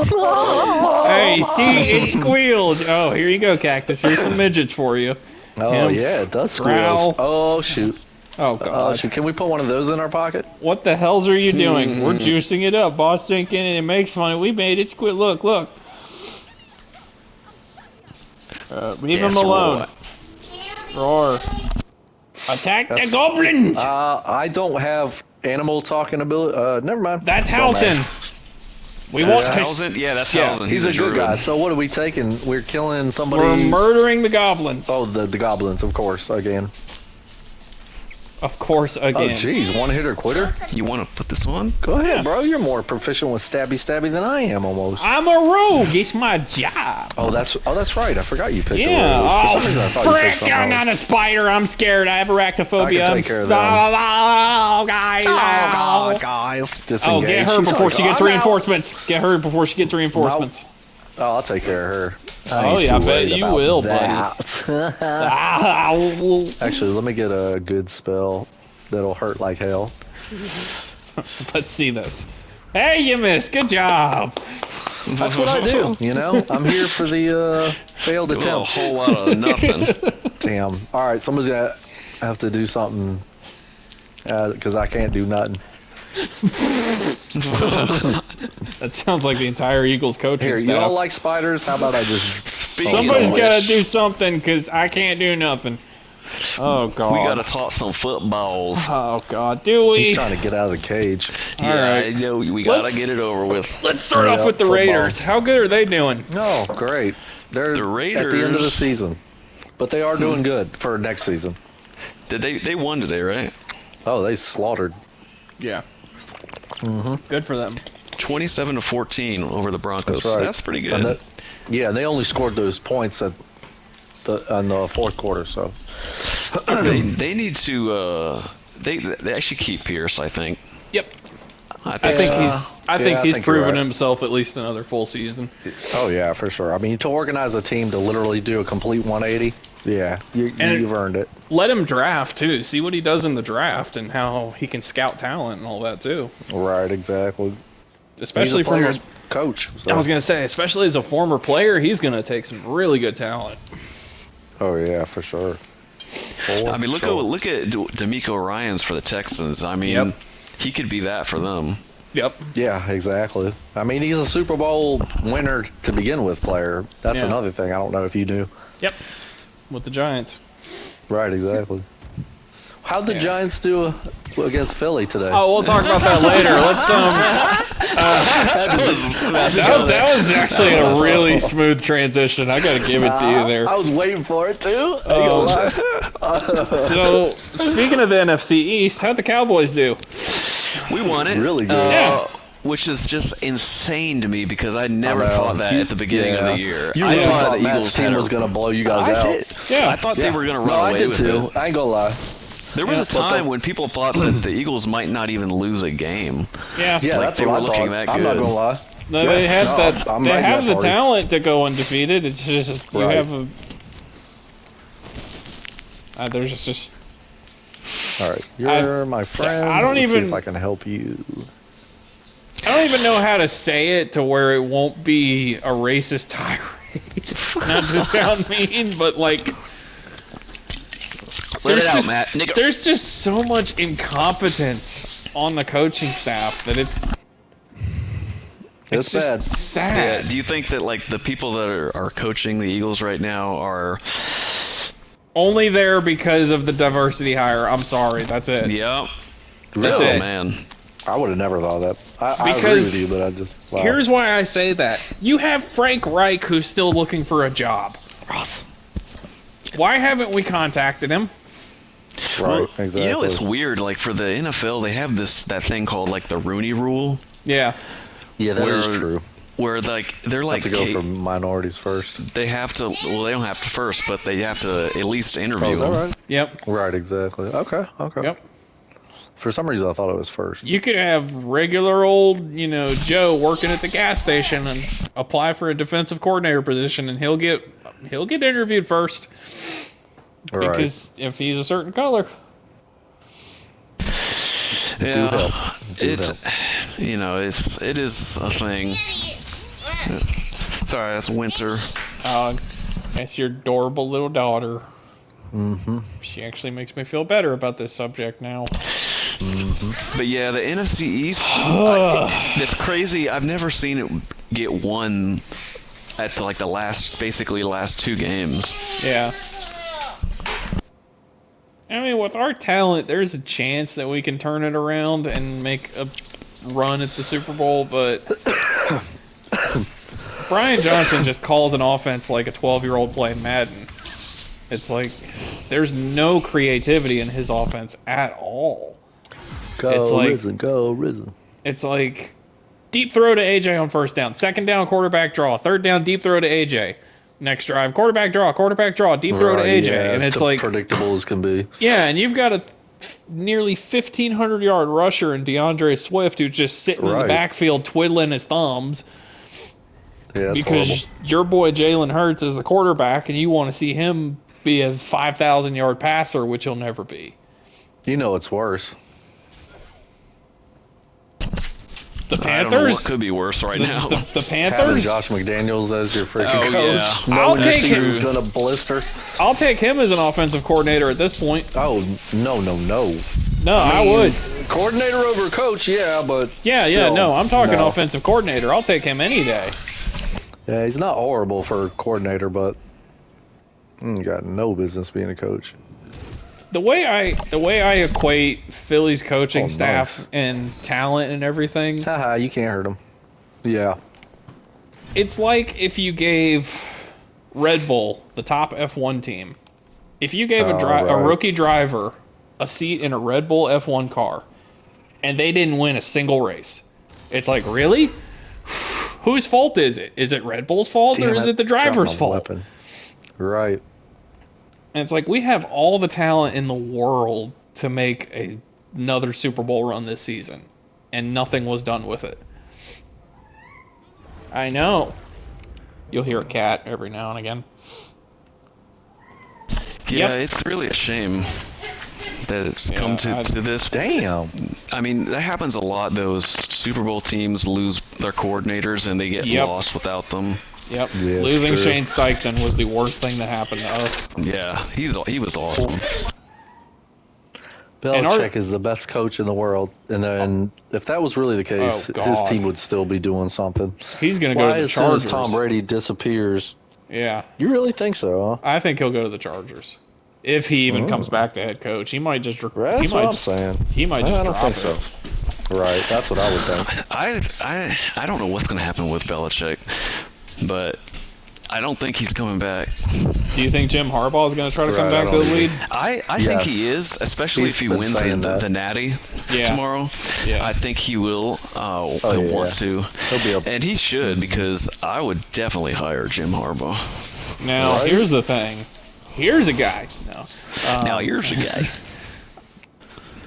S2: Hey, see, it squealed. Oh, here you go, Cactus. Here's some midgets for you.
S5: Oh,
S2: Him.
S5: yeah, it does
S2: Growl.
S5: squeal. Oh, shoot.
S2: Oh,
S5: Oh,
S2: God.
S5: shoot. Can we put one of those in our pocket?
S2: What the hells are you doing? We're juicing it up. Boss thinking it makes fun. We made it squeal. Look. Leave him
S1: Yes,
S2: alone. Roar. Attack the goblins!
S5: I don't have animal talking ability. Never mind.
S2: That's
S5: Don't matter.
S2: Halton. We want to.
S1: Housen? Yeah, that's
S2: Yeah,
S1: Housen.
S5: He's a good
S1: druid.
S5: guy. So what are we taking? We're killing somebody.
S2: We're murdering the goblins.
S5: Oh, the goblins, of course, again.
S2: Of course,
S5: Oh,
S2: again.
S5: jeez, one hitter quitter.
S1: You want to put this on?
S5: Go ahead,
S2: Yeah.
S5: bro. You're more proficient with stabby than I am, almost.
S2: I'm a rogue. It's my job.
S5: Oh, that's right. I forgot you picked.
S2: Yeah.
S5: A rogue.
S2: Oh,
S5: For some reason, I thought you picked
S2: frick!
S5: something
S2: I'm
S5: else.
S2: not a spider. I'm scared. I have arachnophobia.
S5: I can take care of them.
S2: Oh, guys. Oh,
S1: guys.
S5: Disengage.
S2: Oh, get her
S5: She's
S2: before
S5: like,
S2: she gets
S5: "I'm out."
S2: reinforcements. Get her before she gets reinforcements.
S5: Oh, I'll take care of her.
S2: Oh,
S5: ain't
S2: yeah, I
S5: too
S2: bet
S5: worried
S2: you
S5: about
S2: will,
S5: that.
S2: Ow.
S5: Actually, let me get a good spell that'll hurt like hell.
S2: Let's see this. Hey, you missed. Good job.
S5: That's what I do, you know? I'm here for the failed
S1: Do a
S5: attempts.
S1: whole lot of nothing.
S5: Damn. All right, somebody's gonna have to do something because I can't do nothing.
S2: That sounds like the entire Eagles coaching
S5: Here,
S2: staff.
S5: you don't like spiders? How about I just...
S2: Somebody's
S1: of
S2: got to
S1: which,
S2: do something because I can't do nothing. Oh, God.
S1: We gotta toss some footballs.
S2: Oh, God. Do we?
S5: He's trying to get out of the cage.
S2: All
S1: Yeah,
S2: right.
S1: I know. We gotta
S2: Let's-
S1: get it over with.
S2: Let's start off
S5: Yeah,
S2: with the
S5: football.
S2: Raiders. How good are they doing?
S5: No, great. They're
S1: The
S5: at the end of the
S1: Raiders-
S5: season. But they are doing good for next season.
S1: Did they won today, right?
S5: Oh, they slaughtered.
S2: Yeah.
S5: Mm-hmm.
S2: Good for them.
S1: 27-14 over the Broncos.
S5: That's right.
S1: That's pretty good.
S5: And yeah, they only scored those points in the fourth quarter, so...
S1: they need to. They actually keep Pierce. I think.
S2: Yep.
S1: I
S2: I
S1: think.
S2: think
S5: Yeah.
S2: he's. I
S5: Yeah,
S2: think
S5: I
S2: he's
S5: think you're
S2: proven
S5: right.
S2: himself at least another full season.
S5: Oh, yeah, for sure. I mean, to organize a team to literally do a complete 180, yeah, you've earned it.
S2: Let him draft too. See what he does in the draft and how he can scout talent and all that too.
S5: Right, exactly.
S2: Especially
S5: He's a
S2: from.
S5: player's coach. So.
S2: I was gonna say, especially as a former player, he's gonna take some really good talent.
S5: Oh, yeah, for sure.
S1: I mean, look at D'Amico Ryans for the Texans. I mean,
S2: Yep.
S1: he could be that for them.
S2: Yep.
S5: Yeah, exactly. I mean, he's a Super Bowl winner to begin with player. That's
S2: Yeah.
S5: another thing. I don't know if you knew.
S2: Yep. With the Giants.
S5: Right, exactly. How'd the
S2: Yeah.
S5: Giants do against Philly today?
S2: Oh, we'll talk about that later. Let's that was actually a really smooth transition. I gotta give it to you there.
S5: I was waiting for it too. I ain't gonna lie.
S2: So, speaking of the NFC East, how'd the Cowboys do?
S1: We won it.
S5: Really good.
S2: Yeah.
S1: Which is just insane to me because I never
S5: I know.
S1: thought that
S5: You-
S1: at the beginning of
S5: yeah.
S1: the year.
S5: You
S1: I
S5: really
S1: thought
S5: thought
S1: the
S5: Matt's
S1: Eagles
S5: team
S1: had
S5: was gonna blow you guys
S1: I
S5: out.
S1: did.
S2: Yeah.
S1: I thought they were gonna run
S5: No,
S1: away
S5: I did
S1: with
S5: too.
S1: it.
S5: I ain't gonna lie.
S1: There was
S2: Yeah.
S1: a time when people thought that the Eagles might not even lose a game.
S2: Yeah.
S5: Yeah,
S1: Like,
S5: that's
S1: they
S5: what
S1: were
S5: I
S1: looking
S5: thought.
S1: that
S5: I'm not
S1: good.
S5: gonna lie.
S2: No, they had
S5: No,
S2: that.
S5: I'm
S2: They
S5: right in
S2: have
S5: that
S2: the
S5: party.
S2: talent to go undefeated. It's just you
S5: Right.
S2: have a. There's just.
S5: All right, you're my friend.
S2: I don't
S5: Let's see
S2: even-
S5: if I can help you.
S2: I don't even know how to say it to where it won't be a racist tirade. Not to sound mean, but like,
S1: Let it
S2: there's
S1: out,
S2: just,
S1: Matt. Nigga.
S2: there's just so much incompetence on the coaching staff that it's
S5: It's
S2: just
S5: bad.
S2: sad.
S1: Yeah, do you think that like the people that are coaching the Eagles right now are?
S2: Only there because of the diversity hire. I'm sorry, that's it.
S1: Yep.
S2: That's
S1: oh
S2: it.
S1: man.
S5: I would have never thought that. I agree
S2: Because
S5: with you, but I just. Wow.
S2: Here's why I say that. You have Frank Reich who's still looking for a job. Why haven't we contacted him?
S5: right.
S1: Well,
S5: Exactly.
S1: You know, it's weird. Like for the NFL, they have that thing called like the Rooney Rule,
S2: Yeah.
S5: Yeah, that is
S1: where-
S5: true.
S1: where like they're
S5: Have
S1: like
S5: to go for minorities first.
S1: they have to. Well, they don't have to first, but they have to at least interview
S5: Oh, is that
S1: them.
S5: right?
S2: Yep.
S5: Right, exactly. Okay.
S2: Yep.
S5: For some reason, I thought it was first.
S2: You could have regular old, Joe working at the gas station and apply for a defensive coordinator position, and he'll get interviewed first
S5: Right.
S2: because if he's a certain color.
S1: Yeah,
S5: help. Do
S1: it's
S5: help.
S1: it is a thing. Sorry, that's Winter.
S2: That's your adorable little daughter.
S5: Mm-hmm.
S2: She actually makes me feel better about this subject now.
S1: But yeah, the NFC East, it's crazy. I've never seen it get won at the last 2 games.
S2: Yeah. I mean, with our talent, there's a chance that we can turn it around and make a run at the Super Bowl, but Brian Johnson just calls an offense like a 12-year-old playing Madden. It's like there's no creativity in his offense at all.
S5: Go
S2: It's like-
S5: Risen, go Risen.
S2: It's like deep throw to AJ on first down, second down quarterback draw, third down deep throw to AJ. Next drive, quarterback draw, deep throw to
S5: Right,
S2: AJ,
S5: yeah,
S2: and it's
S5: as
S2: like
S5: predictable as can be.
S2: yeah, and you've got a nearly 1,500-yard rusher in DeAndre Swift who's just sitting in the
S5: Right.
S2: backfield twiddling his thumbs
S5: Yeah, it's
S2: because
S5: horrible.
S2: your boy Jalen Hurts is the quarterback, and you want to see him be a 5,000-yard passer, which he'll never be.
S5: You know it's worse.
S2: The
S1: I don't know what
S2: Panthers,
S1: could be worse right
S2: the,
S1: now.
S2: the
S5: Having
S2: Panthers.
S5: Josh McDaniels as your freaking
S1: Oh,
S5: coach,
S1: yeah.
S2: I'll
S5: knowing your
S2: take
S5: season
S2: him.
S5: was gonna blister.
S2: I'll take him as an offensive coordinator at this point.
S5: Oh no.
S2: No, I would.
S5: Coordinator over coach, yeah, but
S2: Yeah,
S5: still,
S2: no, I'm talking
S5: no.
S2: offensive coordinator. I'll take him any day.
S5: Yeah, he's not horrible for a coordinator, but got no business being a coach.
S2: The way I equate Philly's coaching
S5: Oh,
S2: staff
S5: nice.
S2: and talent and everything,
S5: Haha, you can't hurt him. Yeah.
S2: it's like if you gave Red Bull, the top F1 team, if you gave a
S5: Right.
S2: rookie driver a seat in a Red Bull F1 car and they didn't win a single race, it's like, really? Whose fault is it? Is it Red Bull's fault or
S5: Damn
S2: is it the driver's
S5: dropped my
S2: fault?
S5: weapon. Right.
S2: And it's like we have all the talent in the world to make another Super Bowl run this season, and nothing was done with it. I know. You'll hear a cat every now and again.
S1: Yeah,
S2: Yep.
S1: it's really a shame that it's
S2: Yeah,
S1: come to this.
S5: Damn.
S1: I mean, that happens a lot. Those Super Bowl teams lose their coordinators and they get
S2: Yep.
S1: lost without them.
S2: Yep.
S5: Yeah, it's
S2: Losing
S5: true.
S2: Shane Steichen was the worst thing that happened to us.
S1: Yeah, he was awesome.
S2: And our-
S5: Belichick is the best coach in the world, and then if that was really the case,
S2: Oh,
S5: his
S2: God.
S5: team would still be doing something.
S2: He's gonna go
S5: Why,
S2: to the
S5: as soon
S2: Chargers.
S5: as Tom Brady disappears,
S2: Yeah,
S5: you really think so? Huh?
S2: I think he'll go to the Chargers. If he even comes back to head coach, he might just.
S5: That's
S2: he
S5: what
S2: might,
S5: I'm saying.
S2: He might just
S5: I don't
S2: drop
S5: think
S2: it.
S5: so. Right, that's what I would think.
S1: I don't know what's gonna happen with Belichick, but I don't think he's coming back.
S2: Do you think Jim Harbaugh is going to try to come
S5: Right,
S2: back
S5: I
S2: to the
S5: don't
S2: lead?
S1: I think
S5: Yes.
S1: he is, especially
S5: He's
S1: if he
S5: been
S1: wins
S5: saying that.
S1: the Natty
S2: Yeah.
S1: tomorrow.
S2: Yeah.
S1: I think he will
S5: yeah.
S1: want to,
S5: He'll be a
S1: and he should because I would definitely hire Jim Harbaugh.
S2: Now,
S5: Right.
S2: here's the thing. Here's a guy. No.
S1: Now here's a guy.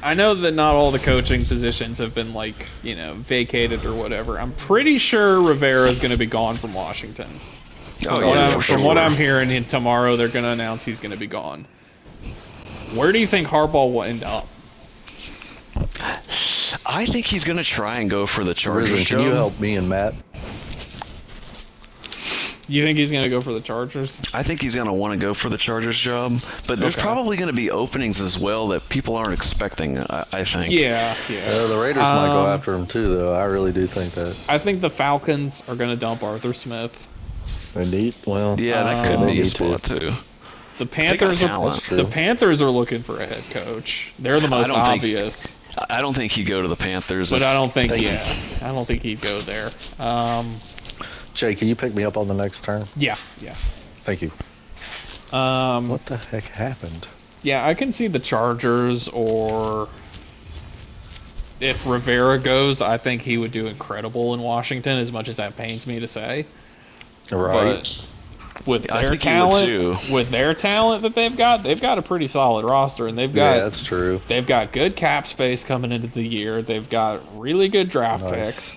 S2: I know that not all the coaching positions have been vacated or whatever. I'm pretty sure Rivera is going to be gone from Washington.
S1: Oh yeah, for
S2: From what
S1: sure.
S2: I'm hearing, tomorrow they're going to announce he's going to be gone. Where do you think Harbaugh will end up?
S1: I think he's going to try and go for the Chargers
S5: Risen, can you
S1: job.
S5: help me and Matt?
S2: You think he's gonna go for the Chargers?
S1: I think he's going to want to go for the Chargers job, but there's
S2: Okay.
S1: probably going to be openings as well that people aren't expecting, I think.
S2: Yeah.
S5: The Raiders might go
S2: Um,
S5: after him too, though. I really do think that.
S2: I think the Falcons are gonna dump Arthur Smith.
S5: They need, well,
S1: Yeah, that could
S2: They
S1: be a
S5: need
S1: spot too.
S2: The
S1: got
S2: Panthers are
S1: talent.
S5: That's true.
S2: the Panthers are looking for a head coach. They're the most
S1: don't think-
S2: obvious,
S1: I don't think he'd go to the Panthers.
S2: but I don't think
S5: Thank you.
S2: I don't think he'd go there.
S5: Jay, can you pick me up on the next turn?
S2: Yeah.
S5: Thank you. What the heck happened?
S2: Yeah, I can see the Chargers, or if Rivera goes, I think he would do incredible in Washington, as much as that pains me to say.
S5: Right.
S2: But with
S1: I
S2: their
S1: think he would
S2: talent,
S1: too.
S2: with their talent that they've got a pretty solid roster, and they've
S5: Yeah,
S2: got
S5: that's true.
S2: they've got good cap space coming into the year. They've got really good draft
S5: Nice.
S2: picks.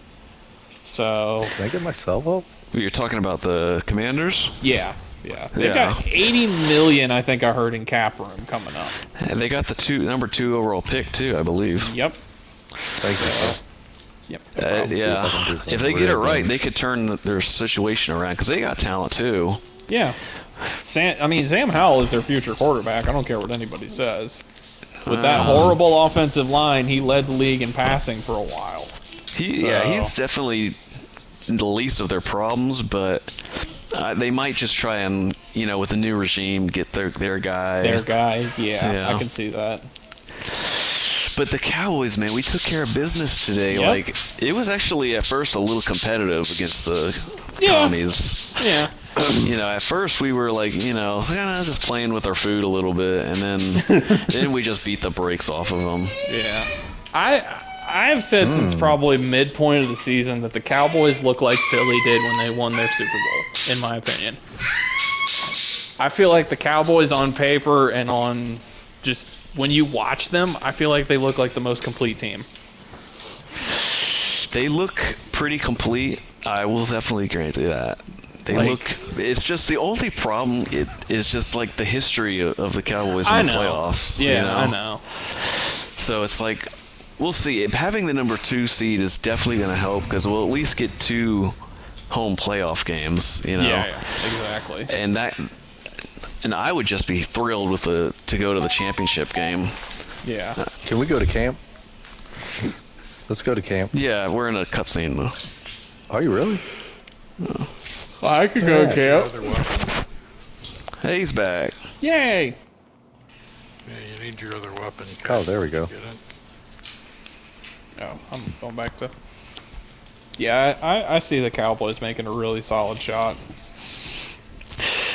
S2: So
S5: Can I get myself up?
S1: You're talking about the Commanders?
S2: yeah. They've
S1: Yeah.
S2: got 80 million, I think I heard, in cap room coming up.
S1: And they got the number 2 overall pick too, I believe.
S2: Yep.
S5: Thank you. sir.
S2: Yep. no problem.
S5: see if I can
S1: Yeah,
S5: do some
S1: if they get it
S5: real
S1: right,
S5: damage.
S1: they could turn their situation around because they got talent too.
S2: Yeah. Sam Howell is their future quarterback. I don't care what anybody says. With that horrible offensive line, he led the league in passing for a while.
S1: He's definitely the least of their problems, but they might just try and, with the new regime, get their guy.
S2: Their guy,
S1: Yeah.
S2: I can see that.
S1: But the Cowboys, man, we took care of business today.
S2: Yep.
S1: Like, it was actually at first a little competitive against the
S2: Yeah.
S1: Commies.
S2: Yeah.
S1: At first we were like, just playing with our food a little bit, and then we just beat the brakes off of them.
S2: Yeah. I've said since probably midpoint of the season that the Cowboys look like Philly did when they won their Super Bowl, in my opinion. I feel like the Cowboys on paper and on just when you watch them, I feel like they look like the most complete team.
S1: They look pretty complete. I will definitely grant you that. They
S2: Like-
S1: look. It's just the only problem. It is just like the history of the Cowboys in
S2: I
S1: the
S2: know.
S1: playoffs.
S2: Yeah, I know.
S1: So it's like, we'll see. Having the number 2 seed is definitely going to help because we'll at least get 2 home playoff games.
S2: Yeah, exactly.
S1: And I would just be thrilled with to go to the championship game.
S2: Yeah.
S5: Can we go to camp? Let's go to camp.
S1: Yeah, we're in a cutscene though.
S5: Are you really?
S2: Well, I could go
S5: Yeah.
S2: camp.
S4: Other weapon.
S1: Hey, he's back.
S2: Yay!
S4: Yeah, you need your other weapon.
S5: Oh, there we go.
S4: Get it?
S2: Oh, I'm going back to. Yeah, I see the Cowboys making a really solid shot.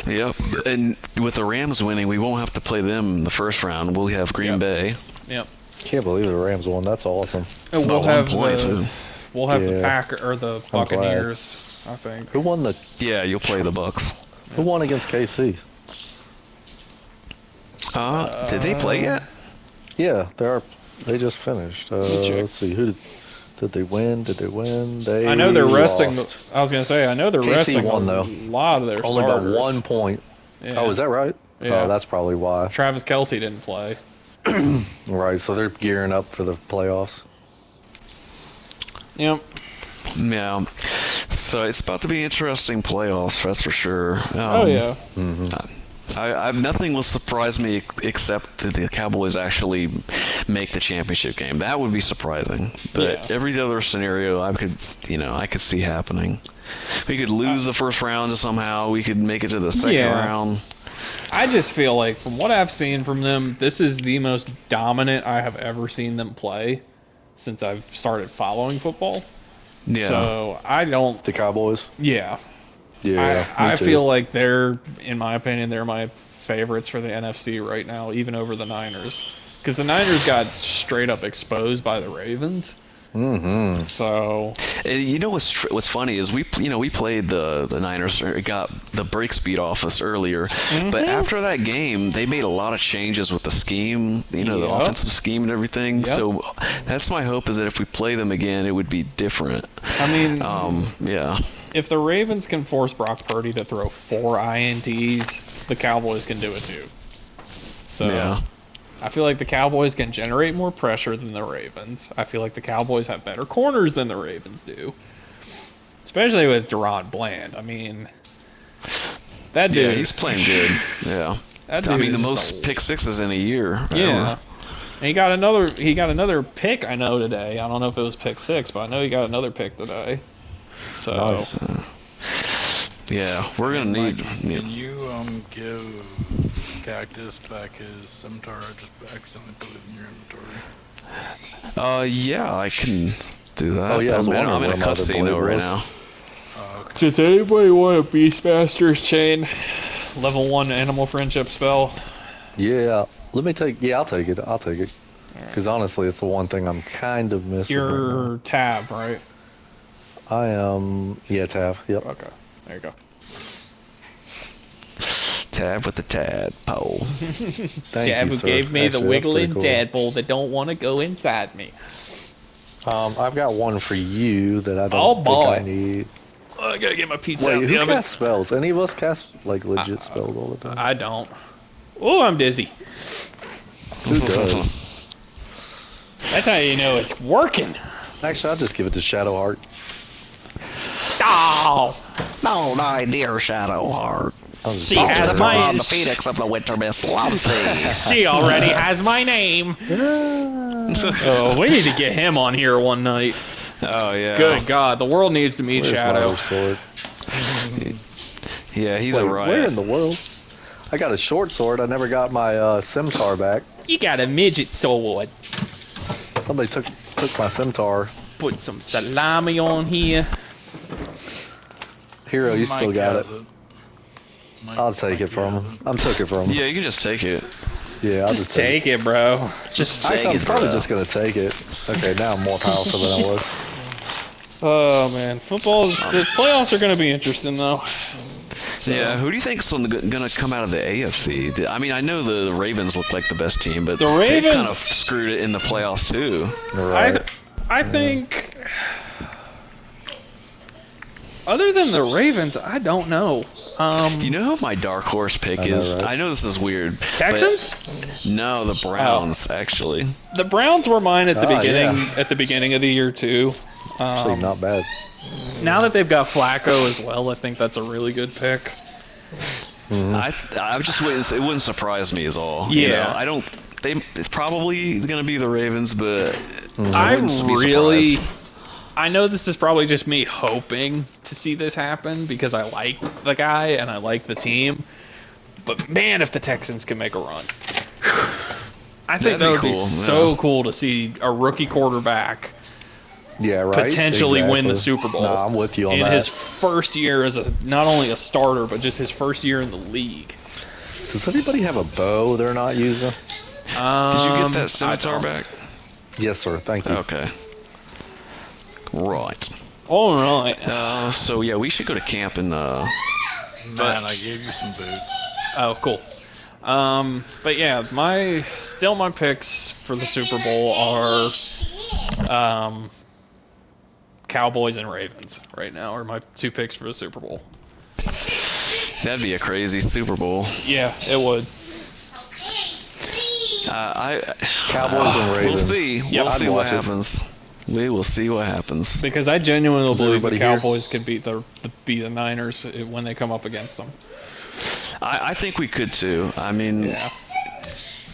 S1: Yep. And with the Rams winning, we won't have to play them in the first round. We'll have Green
S2: Yep.
S1: Bay.
S2: Yep.
S5: Can't believe the Rams won. That's awesome.
S2: And
S1: By
S2: we'll
S1: 1
S2: have
S1: point,
S2: the
S1: too.
S2: the
S5: Yeah.
S2: Packer or the
S5: glad.
S2: Buccaneers, I think.
S5: Who won the?
S1: Yeah, you'll play the Bucks.
S5: Who won against KC?
S1: Did they play yet?
S5: Yeah, they just finished.
S2: me check.
S5: Let's see. Did they win? Did they win? They
S2: I know they're resting.
S5: lost.
S2: I was gonna say I know they're
S5: KC
S2: resting
S5: won,
S2: a
S5: though.
S2: lot of their
S5: Only by
S2: starters.
S5: 1 point.
S2: Yeah.
S5: Oh, is that right?
S2: Yeah.
S5: Oh, that's probably why.
S2: Travis Kelce didn't play.
S5: Right, so they're gearing up for the playoffs.
S2: Yep.
S1: Yeah. So it's about to be interesting playoffs, that's for sure.
S2: Oh yeah.
S1: Nothing will surprise me except that the Cowboys actually make the championship game. That would be surprising. But
S2: Yeah.
S1: every other scenario, I could see happening. We could lose the first round somehow. We could make it to the second
S2: Yeah.
S1: round.
S2: I just feel like from what I've seen from them, this is the most dominant I have ever seen them play since I've started following football.
S1: Yeah.
S2: So I don't.
S5: The Cowboys.
S2: Yeah.
S5: Yeah,
S2: I
S5: me too.
S2: feel like in my opinion, they're my favorites for the NFC right now, even over the Niners. Because the Niners got straight up exposed by the Ravens.
S5: Mm-hmm.
S2: So
S1: And you know what's funny is we played the Niners, or got the brakes beat off us earlier, but after that game they made a lot of changes with the scheme, the
S2: Yep.
S1: offensive scheme and everything.
S2: Yep.
S1: So that's my hope, is that if we play them again, it would be different.
S2: I mean,
S1: Yeah.
S2: if the Ravens can force Brock Purdy to throw 4 INTs, the Cowboys can do it too. So
S1: Yeah.
S2: I feel like the Cowboys can generate more pressure than the Ravens. I feel like the Cowboys have better corners than the Ravens do. Especially with Deron Bland. I mean, that dude.
S1: Yeah, he's playing good. Yeah.
S2: That
S1: I
S2: dude
S1: mean, the
S2: is
S1: most
S2: just
S1: pick sixes in a year.
S2: Yeah. And he got another pick, I know, today. I don't know if it was pick 6, but I know he got another pick today. So
S5: Nice.
S1: Yeah, we're gonna need.
S4: Mikey, can you give Cactus back his scimitar? I just accidentally put it in your inventory.
S1: Yeah, I can do that.
S5: Oh, yeah, I was
S1: I'm in
S5: wondering
S1: a
S5: where my other
S1: cutscene
S5: blade
S1: though right
S5: was.
S1: now.
S4: Okay.
S2: does anybody want a Beastmaster's chain? Level 1 animal friendship spell.
S5: Yeah. Let me take. Yeah, I'll take it. I'll take it. Because honestly, it's the one thing I'm kind of missing. right
S2: Your tab, right?
S5: now. I am. Yeah, Tav. Yep.
S2: Okay. There you go.
S1: Tab with the tadpole.
S5: Thank
S2: Dad
S5: you,
S2: who
S5: sir.
S2: gave me the
S5: Actually, that's
S2: wiggling
S5: pretty
S2: tadpole that don't want to go inside me.
S5: cool. I've got one for you that I
S2: Oh,
S5: don't
S2: boy.
S5: think I need.
S2: Oh, I gotta get my pizza
S5: Wait,
S2: out
S5: who
S2: the oven.
S5: casts spells? Any of us cast like legit spells all the time?
S2: I don't. Oh, I'm dizzy.
S5: Who does?
S2: That's how you know it's working.
S5: Actually, I'll just give it to Shadowheart.
S2: Oh,
S1: No, my dear Shadowheart.
S2: she has my.
S1: the Phoenix of the Winter Mist loves thee.
S2: She already has my name. Oh, we need to get him on here one night.
S1: Oh yeah.
S2: Good God, the world needs to meet
S5: Where's
S2: Shadow.
S5: my sword?
S1: Yeah, he's
S5: Wait,
S1: a
S5: where
S1: riot.
S5: in the world? I got a short sword. I never got my scimitar back.
S2: You got a midget sword.
S5: Somebody took my scimitar.
S2: Put some salami on here.
S5: Hero, you still
S4: Mike
S5: got
S4: has
S5: it.
S4: Mike-
S5: I'll take it
S4: Mikey
S5: from
S4: has
S5: him. I'm took it from him.
S1: Yeah, you can just take it.
S5: Yeah, I'll
S2: Just take it, bro. Just
S1: take
S5: Actually, I'm
S1: it,
S5: probably
S1: bro.
S5: just gonna take it. Okay, now I'm more powerful than I was.
S2: Oh man, the playoffs are gonna be interesting though.
S1: Yeah, who do you think's gonna come out of the AFC? I mean, I know the Ravens look like the best team, but
S2: The
S1: they
S2: Ravens-
S1: kind of screwed it in the playoffs too.
S5: Right.
S2: I think, other than the Ravens, I don't know.
S1: You know who my dark horse pick
S5: I know,
S1: is?
S5: right?
S1: I know this is weird. but-
S2: Texans?
S1: No, the Browns actually.
S2: The Browns were mine at the
S5: Ah,
S2: beginning.
S5: yeah.
S2: At the beginning of the year too.
S5: Actually, not bad.
S2: Now that they've got Flacco as well, I think that's a really good pick.
S1: I just wouldn't. It wouldn't surprise me is all. You
S2: Yeah.
S1: know, I don't. It's probably gonna be the Ravens, but
S2: I
S1: wouldn't be
S2: really.
S1: surprised.
S2: I know this is probably just me hoping to see this happen because I like the guy and I like the team. But man, if the Texans can make a run. I think
S1: That'd
S2: that
S1: be
S2: would be
S1: cool,
S2: so
S1: yeah.
S2: cool to see a rookie quarterback
S5: Yeah, right.
S2: potentially win the
S5: Exactly.
S2: Super Bowl.
S5: Nah, I'm with you on
S2: in
S5: that.
S2: his first year as not only a starter, but just his first year in the league.
S5: Does anybody have a bow they're not using?
S1: Did you get that
S2: I
S1: scimitar
S2: don't.
S1: back?
S5: Yes, sir. Thank you.
S1: Okay. Right.
S2: All right.
S1: So yeah, we should go to camp and
S4: Man, I gave you some boots.
S2: Oh, cool. But yeah, my picks for the Super Bowl are Cowboys and Ravens right now are my 2 picks for the Super Bowl.
S1: that'd be a crazy Super Bowl.
S2: Yeah, it would.
S5: Cowboys and
S1: We'll
S5: Ravens.
S1: see.
S2: Yep.
S1: We'll
S5: I'd
S1: see what
S5: watch it.
S1: happens. We will see what happens.
S2: Because I genuinely believe the
S5: everybody here?
S2: Cowboys could beat the Niners when they come up against them.
S1: I think we could too. I mean,
S2: Yeah.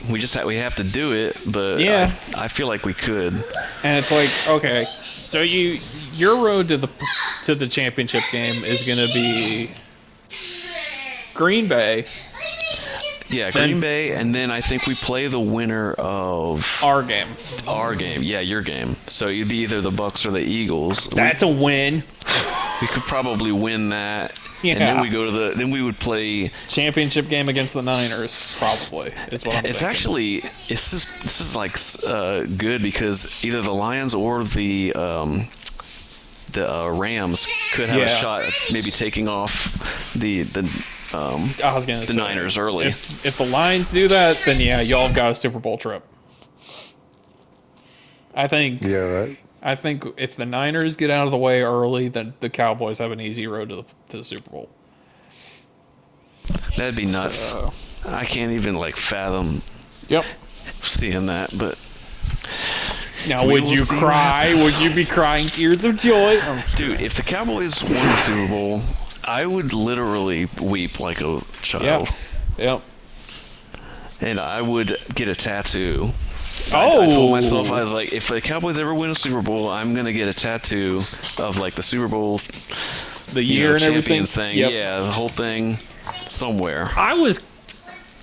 S1: we have to do it, but
S2: Yeah.
S1: I feel like we could.
S2: And it's like, okay, so your road to the championship game is going to be Green Bay,
S1: Yeah,
S2: Then-
S1: Green Bay, and then I think we play the winner of
S2: our game.
S1: our game. Yeah, your game. So you'd be either the Bucks or the Eagles.
S2: That's a win.
S1: We could probably win that.
S2: Yeah.
S1: And then we go to then we would play.
S2: Championship game against the Niners, probably, is what I'm
S1: It's
S2: thinking.
S1: actually this is like good because either the Lions or the Rams could have a
S2: Yeah.
S1: shot at maybe taking off the
S2: I was gonna
S1: the
S2: say,
S1: Niners early.
S2: If the Lions do that, then yeah, y'all have got a Super Bowl trip. I think
S5: Yeah, right.
S2: if the Niners get out of the way early, then the Cowboys have an easy road to the Super Bowl.
S1: That'd be nuts.
S2: So,
S1: I can't even like fathom.
S2: yep.
S1: seeing that, but
S2: Now,
S1: We
S2: would
S1: will
S2: you
S1: see
S2: cry? Would you be crying tears of joy?
S1: dude, if the Cowboys won the Super Bowl, I would literally weep like a child.
S2: Yep.
S1: And I would get a tattoo.
S2: Oh.
S1: I told myself, I was like, if the Cowboys ever win a Super Bowl, I'm gonna get a tattoo of like the Super Bowl,
S2: The year and
S1: champion
S2: everything.
S1: thing.
S2: Yep.
S1: Yeah, the whole thing somewhere.
S2: I was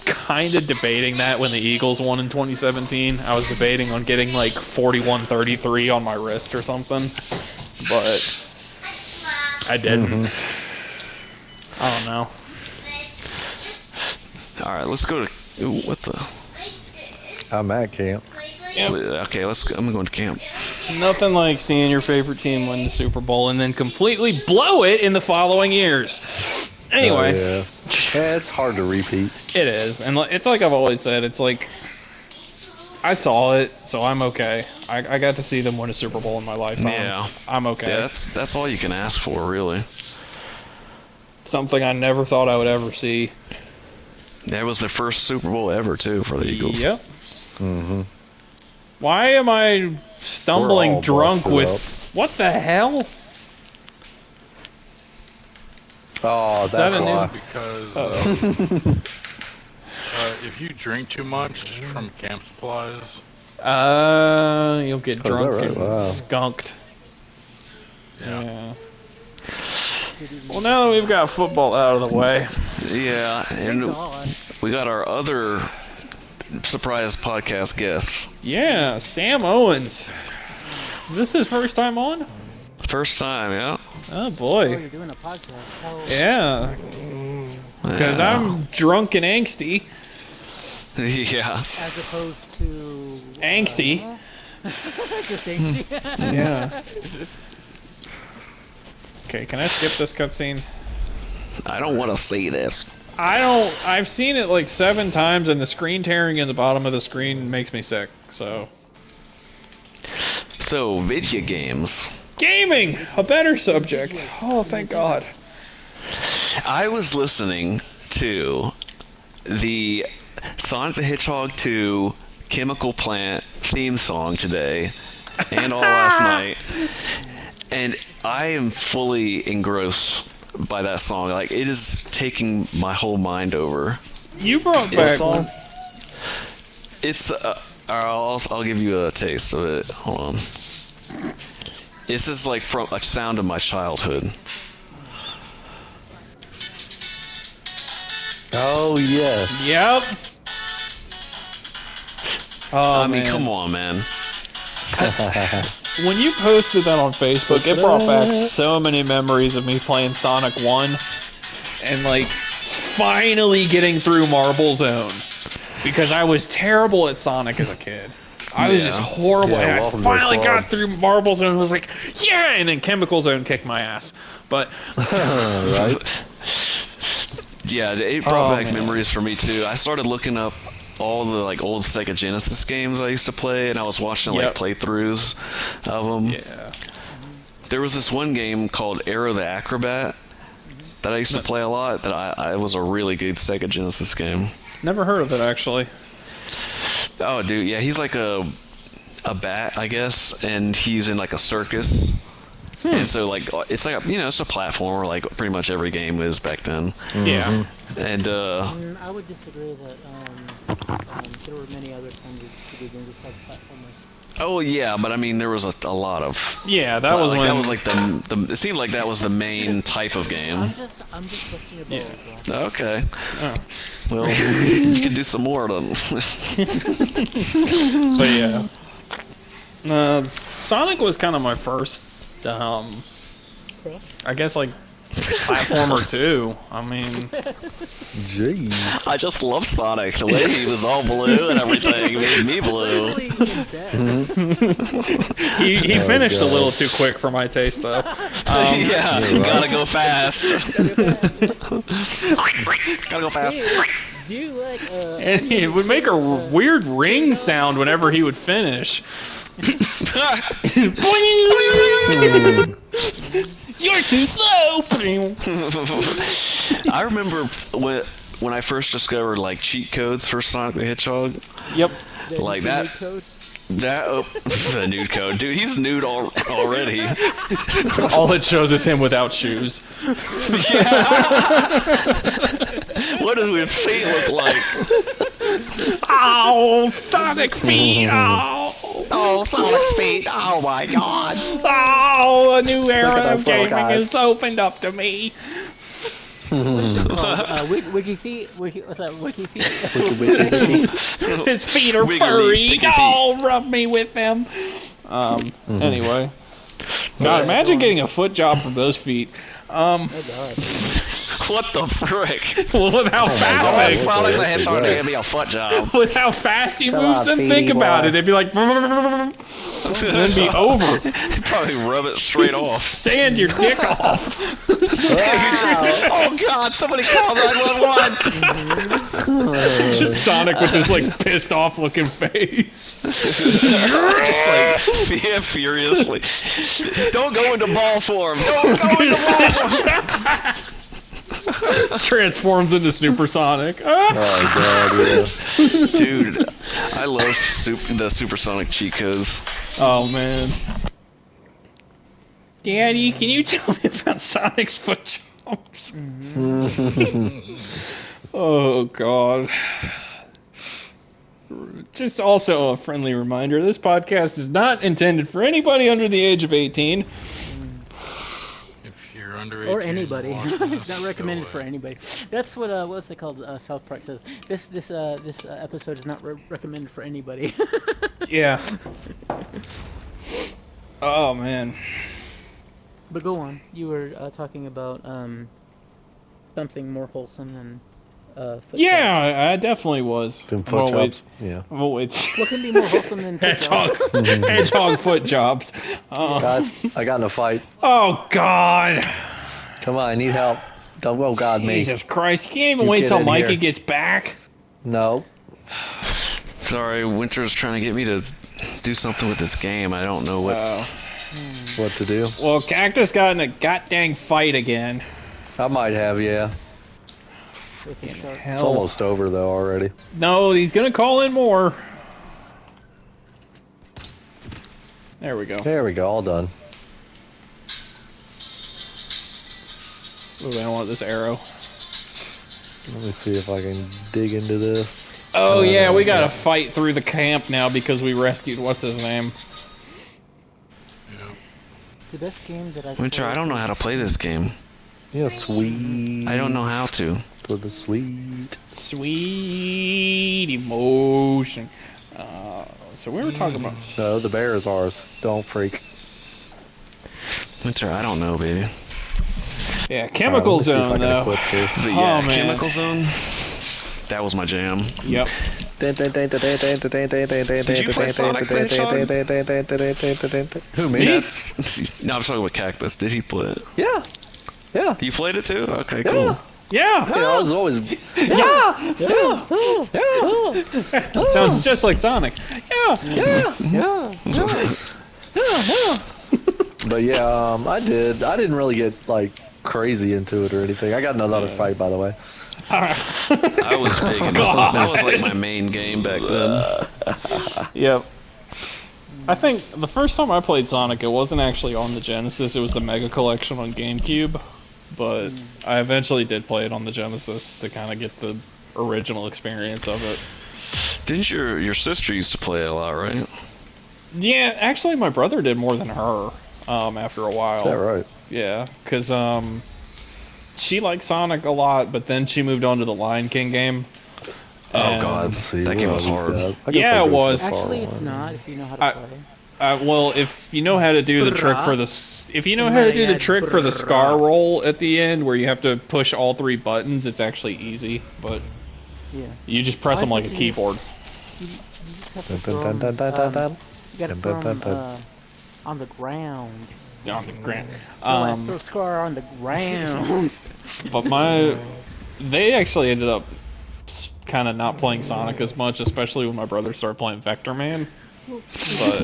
S2: kind of debating that when the Eagles won in 2017. I was debating on getting like 41-33 on my wrist or something, but I didn't. I don't know.
S1: All right, let's go to. Ooh, what the?
S5: I'm at camp.
S1: Okay, let's go. I'm going to camp.
S2: Nothing like seeing your favorite team win the Super Bowl and then completely blow it in the following years. Anyway,
S5: Yeah, it's hard to repeat.
S2: it is, and it's like I've always said. It's like I saw it, so I'm okay. I got to see them win a Super Bowl in my lifetime.
S1: Yeah.
S2: I'm okay.
S1: Yeah, that's all you can ask for, really.
S2: Something I never thought I would ever see.
S1: That was their first Super Bowl ever, too, for the Eagles.
S2: Yep.
S5: Mm-hmm.
S2: Why am I
S5: We're
S2: stumbling
S5: all
S2: drunk
S5: busted
S2: with what the hell?
S5: Oh,
S2: Is that
S5: that's
S2: a new-
S5: why.
S4: Because if you drink too much from camp supplies,
S2: You'll get
S5: Oh, is that
S2: drunk
S5: right?
S2: and
S5: Wow.
S2: skunked.
S4: yeah.
S2: Yeah. Well, now that we've got football out of the way,
S1: Yeah, and we got our other surprise podcast guest.
S2: yeah, Sam Owens. Is this his first time on?
S1: First time, yeah.
S2: Oh boy.
S8: you're doing a podcast. How,
S2: Yeah, because
S1: Yeah.
S2: I'm drunk and angsty.
S1: Yeah.
S8: as opposed to
S2: Angsty.
S8: just angsty.
S2: Yeah. Okay, can I skip this cutscene?
S1: I don't want to see this.
S2: I've seen it like 7 times, and the screen tearing in the bottom of the screen makes me sick. So,
S1: So, video games.
S2: gaming, a better subject. Oh, thank God.
S1: I was listening to the Sonic the Hedgehog 2 Chemical Plant theme song today and all last night, and I am fully engrossed by that song. Like, it is taking my whole mind over.
S2: You brought
S1: It's
S2: back
S1: song. It's I'll give you a taste of it. Hold on. This is like from a sound of my childhood.
S5: Oh yes.
S2: Yep. Oh,
S1: I mean,
S2: man.
S1: come on, man.
S2: When you posted that on Facebook, it brought back so many memories of me playing Sonic 1 and like finally getting through Marble Zone, because I was terrible at Sonic as a kid. I was
S1: Yeah.
S2: just horrible.
S5: Yeah,
S2: and I
S5: welcome to the
S2: finally
S5: club.
S2: got through Marble Zone and was like, yeah, and then Chemical Zone kicked my ass. But
S5: Right.
S1: Yeah, it brought
S2: Oh,
S1: back
S2: man.
S1: memories for me too. I started looking up all the like old Sega Genesis games I used to play, and I was watching like
S2: Yep.
S1: playthroughs of them.
S2: yeah.
S1: There was this one game called Aero the Acrobat that I used to play a lot. That I was a really good Sega Genesis game.
S2: Never heard of it actually.
S1: Oh, dude, yeah, he's like a bat, I guess, and he's in like a circus. And so like it's like it's a platformer like pretty much every game is back then.
S2: Yeah.
S1: And
S8: I would disagree that there were many other kinds of video games besides platformers.
S1: oh yeah, but I mean there was a lot of.
S2: Yeah, that was
S1: like,
S2: when
S1: that was like the it seemed like that was the main type of game.
S8: I'm just questioning your
S2: Yeah.
S8: bro.
S1: Okay.
S2: Oh.
S1: Well, you can do some more of them.
S2: But yeah, Sonic was kind of my first, I guess like platformer too. I mean,
S5: Jeez.
S1: I just love Sonic. The way he was all blue and everything made me blue.
S2: he
S5: Oh,
S2: finished a
S5: God.
S2: little too quick for my taste though.
S1: Yeah, you
S5: right.
S1: gotta go fast. Gotta go fast.
S8: Do you like
S2: And it would make a weird ring sound whenever he would finish. You're too slow.
S1: I remember when I first discovered like cheat codes for Sonic the Hedgehog.
S2: Yep.
S1: Like
S8: the
S1: that.
S8: nude code?
S1: The nude code, dude. He's nude already.
S2: All it shows is him without shoes.
S1: What does his feet look like?
S2: Oh, Sonic feet! Oh,
S1: Oh, Sonic's feet! Oh my God!
S2: oh, a new
S5: Look at
S2: era of
S5: those little
S2: gaming
S5: guys.
S2: is opened up to me.
S8: What's it called? Wiki feet? What's that? Wiki feet?
S2: His feet are
S1: Wiggly,
S2: furry.
S1: sticky feet.
S2: Oh, rub me with them. Anyway. God, imagine getting a foot job from those feet.
S8: Oh god.
S1: What the frick?
S2: With how fast
S1: Oh,
S2: they,
S1: Sonic the
S5: That's
S1: Hedgehog to
S5: right.
S1: give me a foot job.
S2: with how fast he
S5: Come
S2: moves
S5: on,
S2: them,
S5: Speedy
S2: think about
S5: boy.
S2: it. It'd be like, and then be over.
S1: Probably rub it straight off.
S2: Stand your dick off.
S1: Oh God! Somebody call 911!
S2: Just Sonic with this like pissed off looking face.
S1: Just like furiously. Don't go into ball form. Don't go into ball form.
S2: Transforms into Supersonic.
S5: Oh god, yeah.
S1: Dude, I love the supersonic cheat codes.
S2: Oh man. Daddy, can you tell me about Sonic's foot jumps? Oh god. Just also a friendly reminder, this podcast is not intended for anybody under the age of 18.
S4: If you're under 18,
S8: Or anybody.
S4: watching
S8: It's
S4: this,
S8: not recommended
S4: go
S8: for
S4: away.
S8: anybody. That's what what's it called? South Park says. This episode is not recommended for anybody.
S2: Yeah. Oh man.
S8: But go on. You were talking about something more wholesome than foot
S2: Yeah, I definitely was.
S5: Them
S2: Well,
S5: foot
S2: wait.
S5: chops. Yeah.
S2: Well, wait.
S8: jobs. What can be more wholesome than foot
S2: Hedgehog,
S8: jobs?
S2: hedgehog foot jobs.
S5: Guys, I got in a fight.
S2: Oh God!
S5: Come on, I need help. Oh god, me.
S2: Jesus Christ! You can't even
S5: You
S2: wait
S5: get
S2: till
S5: in
S2: Mikey
S5: here.
S2: gets back.
S5: No.
S1: Sorry, Winter's trying to get me to do something with this game. I don't know what.
S5: What to do?
S2: Well, Cactus got in a goddamn fight again.
S5: I might have, yeah.
S8: With a shark.
S5: It's
S2: Hell.
S5: almost over though already.
S2: No, he's gonna call in more. There we go.
S5: There we go, all done.
S2: Ooh, I don't want this arrow.
S5: Let me see if I can dig into this.
S2: Oh yeah, we gotta fight through the camp now because we rescued what's his name.
S8: The best game that I've
S1: Winter, I don't know how to play this game.
S5: Yeah, sweet.
S1: I don't know how to.
S5: To the sweet.
S2: Sweet emotion. So we were talking about.
S5: No, the bear is ours. Don't freak.
S1: Winter, I don't know, baby.
S2: Yeah, Chemical
S5: Let me see if I
S2: Zone
S5: can
S2: though.
S5: equip this.
S1: But yeah,
S2: Oh, man.
S1: Chemical Zone. That was my jam.
S2: Yep.
S5: Did you
S1: play Sonic the
S5: Who, me?
S1: That's, no, I'm talking about Cactus. Did he play it?
S5: Yeah. Yeah.
S1: You played it too? Okay,
S5: Yeah.
S1: cool.
S2: Yeah.
S5: Yeah, I was always.
S2: Yeah.
S5: Yeah.
S2: Sounds just like Sonic. Yeah.
S5: But yeah, I did. I didn't really get like crazy into it or anything. I got in another fight, by the way.
S1: I was big into Sonic. That was like my main game back then.
S2: Yep. I think the first time I played Sonic, it wasn't actually on the Genesis. It was the Mega Collection on GameCube. But I eventually did play it on the Genesis to kind of get the original experience of it.
S1: Didn't your sister used to play it a lot, right?
S2: Yeah, actually, my brother did more than her. After a while.
S5: Is that right?
S2: Yeah, because she liked Sonic a lot, but then she moved on to the Lion King game.
S1: Oh
S2: And,
S1: God,
S5: Let's see,
S1: that game
S5: what
S1: was
S5: is
S1: hard.
S5: that? I guess
S2: Yeah,
S5: I'll
S2: it
S5: go for
S2: was.
S5: the far
S8: Actually, it's
S5: one.
S8: not if you know how to play.
S2: Well, if you know how to do the trick for the if you know how to do the trick for the Scar roll at the end, where you have to push all 3 buttons, it's actually easy. But
S8: Yeah.
S2: you just press them like a keyboard.
S8: You just have to
S5: Dun,
S8: throw
S5: dun, dun, dun, dun, dun.
S8: you gotta
S5: Dun,
S8: throw
S5: dun, dun,
S8: 'em,
S5: dun.
S8: on the ground.
S2: On the ground.
S8: So I throw Scar on the ground.
S2: But they actually ended up kind of not playing Sonic as much, especially when my brother started playing Vector Man. But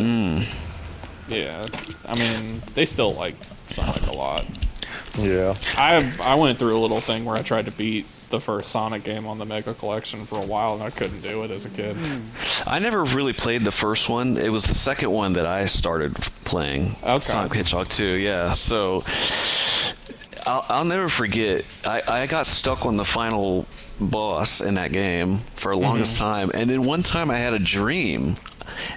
S2: yeah, I mean, they still like Sonic a lot.
S5: Yeah.
S2: I went through a little thing where I tried to beat the first Sonic game on the Mega Collection for a while, and I couldn't do it as a kid.
S1: I never really played the first one. It was the second one that I started playing.
S2: Okay.
S1: Sonic the Hedgehog 2, yeah. So I'll never forget. I got stuck on the final boss in that game for the longest time, and then one time I had a dream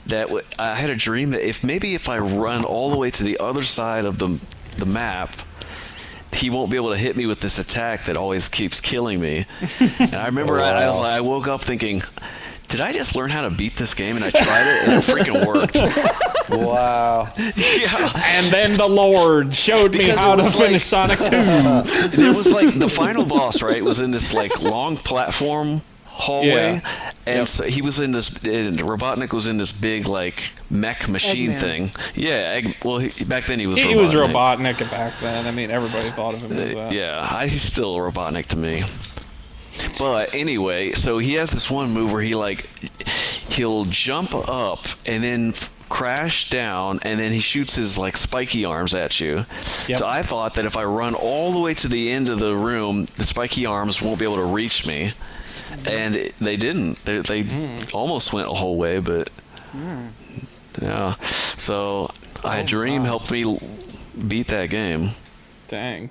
S1: that if I run all the way to the other side of the map, he won't be able to hit me with this attack that always keeps killing me. And I remember I woke up thinking, did I just learn how to beat this game? And I tried it, and it freaking worked.
S5: Wow.
S1: Yeah.
S2: And then the Lord showed me
S1: Because
S2: how
S1: it
S2: to
S1: was
S2: finish Sonic 2.
S1: It was like the final boss, right? Was in this like long platform hallway,
S2: Yeah.
S1: and so he was in this. And Robotnik was in this big like mech machine
S8: Eggman.
S1: thing. Yeah. Back then he was.
S2: He
S1: Robotnik.
S2: was Robotnik back then. I mean, everybody thought of him as that.
S1: Yeah, he's still Robotnik to me. But anyway, so he has this one move where he'll jump up and then crash down, and then he shoots his like spiky arms at you.
S2: Yep.
S1: So I thought that if I run all the way to the end of the room, the spiky arms won't be able to reach me, and they didn't. They almost went a whole way, but yeah. So I Dream helped me beat that game.
S2: Dang.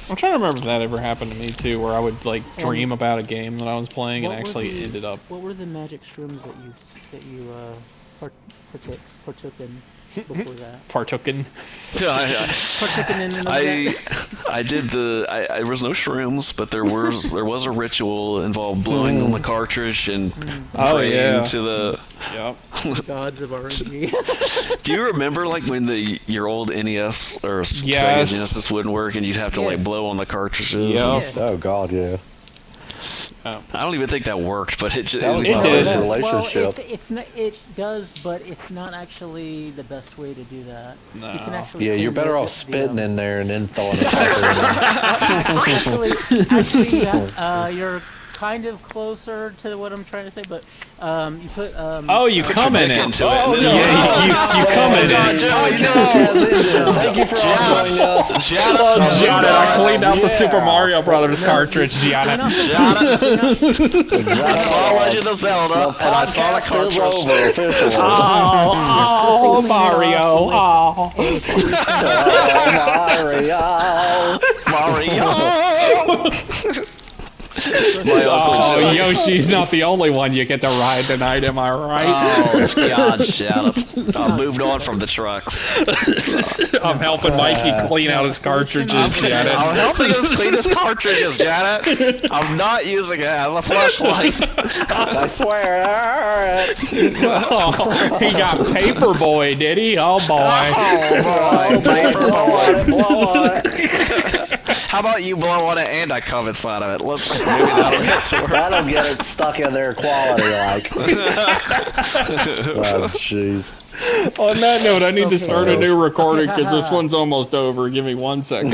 S2: I'm trying to remember if that ever happened to me too, where I would like dream about a game that I was playing and
S8: What were
S2: actually
S8: the-
S2: ended up.
S8: What were the magic shrooms that you partook in before that?
S2: Partook in.
S8: Partook in any of that?
S1: I did there was no shrooms, but there was a ritual involved blowing on the cartridge and
S2: Oh,
S1: praying
S2: yeah.
S1: to the.
S2: Yep.
S8: Gods of RNG.
S1: Do you remember like when your old NES or Sega
S2: Yes.
S1: Genesis wouldn't work and you'd have to
S8: Yeah.
S1: like blow on the cartridges?
S2: Yeah.
S8: Yeah.
S5: Oh God, yeah.
S1: I don't even think that worked, but it
S5: That was
S2: It
S5: my
S2: did.
S5: first
S8: Well,
S5: relationship.
S8: it does, but it's not actually the best way to do that.
S2: No.
S8: You can actually
S5: Yeah, you're
S8: clean
S5: better
S8: the-
S5: off
S8: the,
S5: spitting
S8: um,
S5: in there and then throwing a sucker in.
S8: actually, you're kind of closer to what I'm trying to say, but you put
S2: Oh, you come in
S1: dick
S2: it.
S1: into it.
S2: Oh,
S1: No,
S2: yeah, you come in it.
S5: Thank you for joining us.
S2: Oh, Gianna, I cleaned out the
S5: Yeah.
S2: Super Mario Brothers cartridge, Gianna.
S1: I saw Legend of Zelda and I saw the
S5: Podcast is
S1: cartridge.
S5: over officially.
S2: Oh, Mario. Oh.
S5: Mario.
S2: Oh, Yoshi's not the only one you get to ride tonight, am I right?
S1: Oh, God, shut up. I moved on from the trucks.
S2: I'm helping Mikey clean out his cartridges, Janet.
S1: I'm helping us clean his cartridges, Janet. I'm not using it as a flashlight.
S5: I swear.
S2: Oh, he got Paperboy, did he? Oh, boy.
S1: Oh, boy.
S5: Blow on it, blow on it.
S1: How about you blow on it and I come inside of it? Let's maybe that'll get to work.
S5: That'll get it stuck in there quality like. Oh, jeez.
S2: On that note, I need to start a new recording
S8: Okay,
S2: because this one's almost over. Give me 1 second.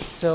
S8: So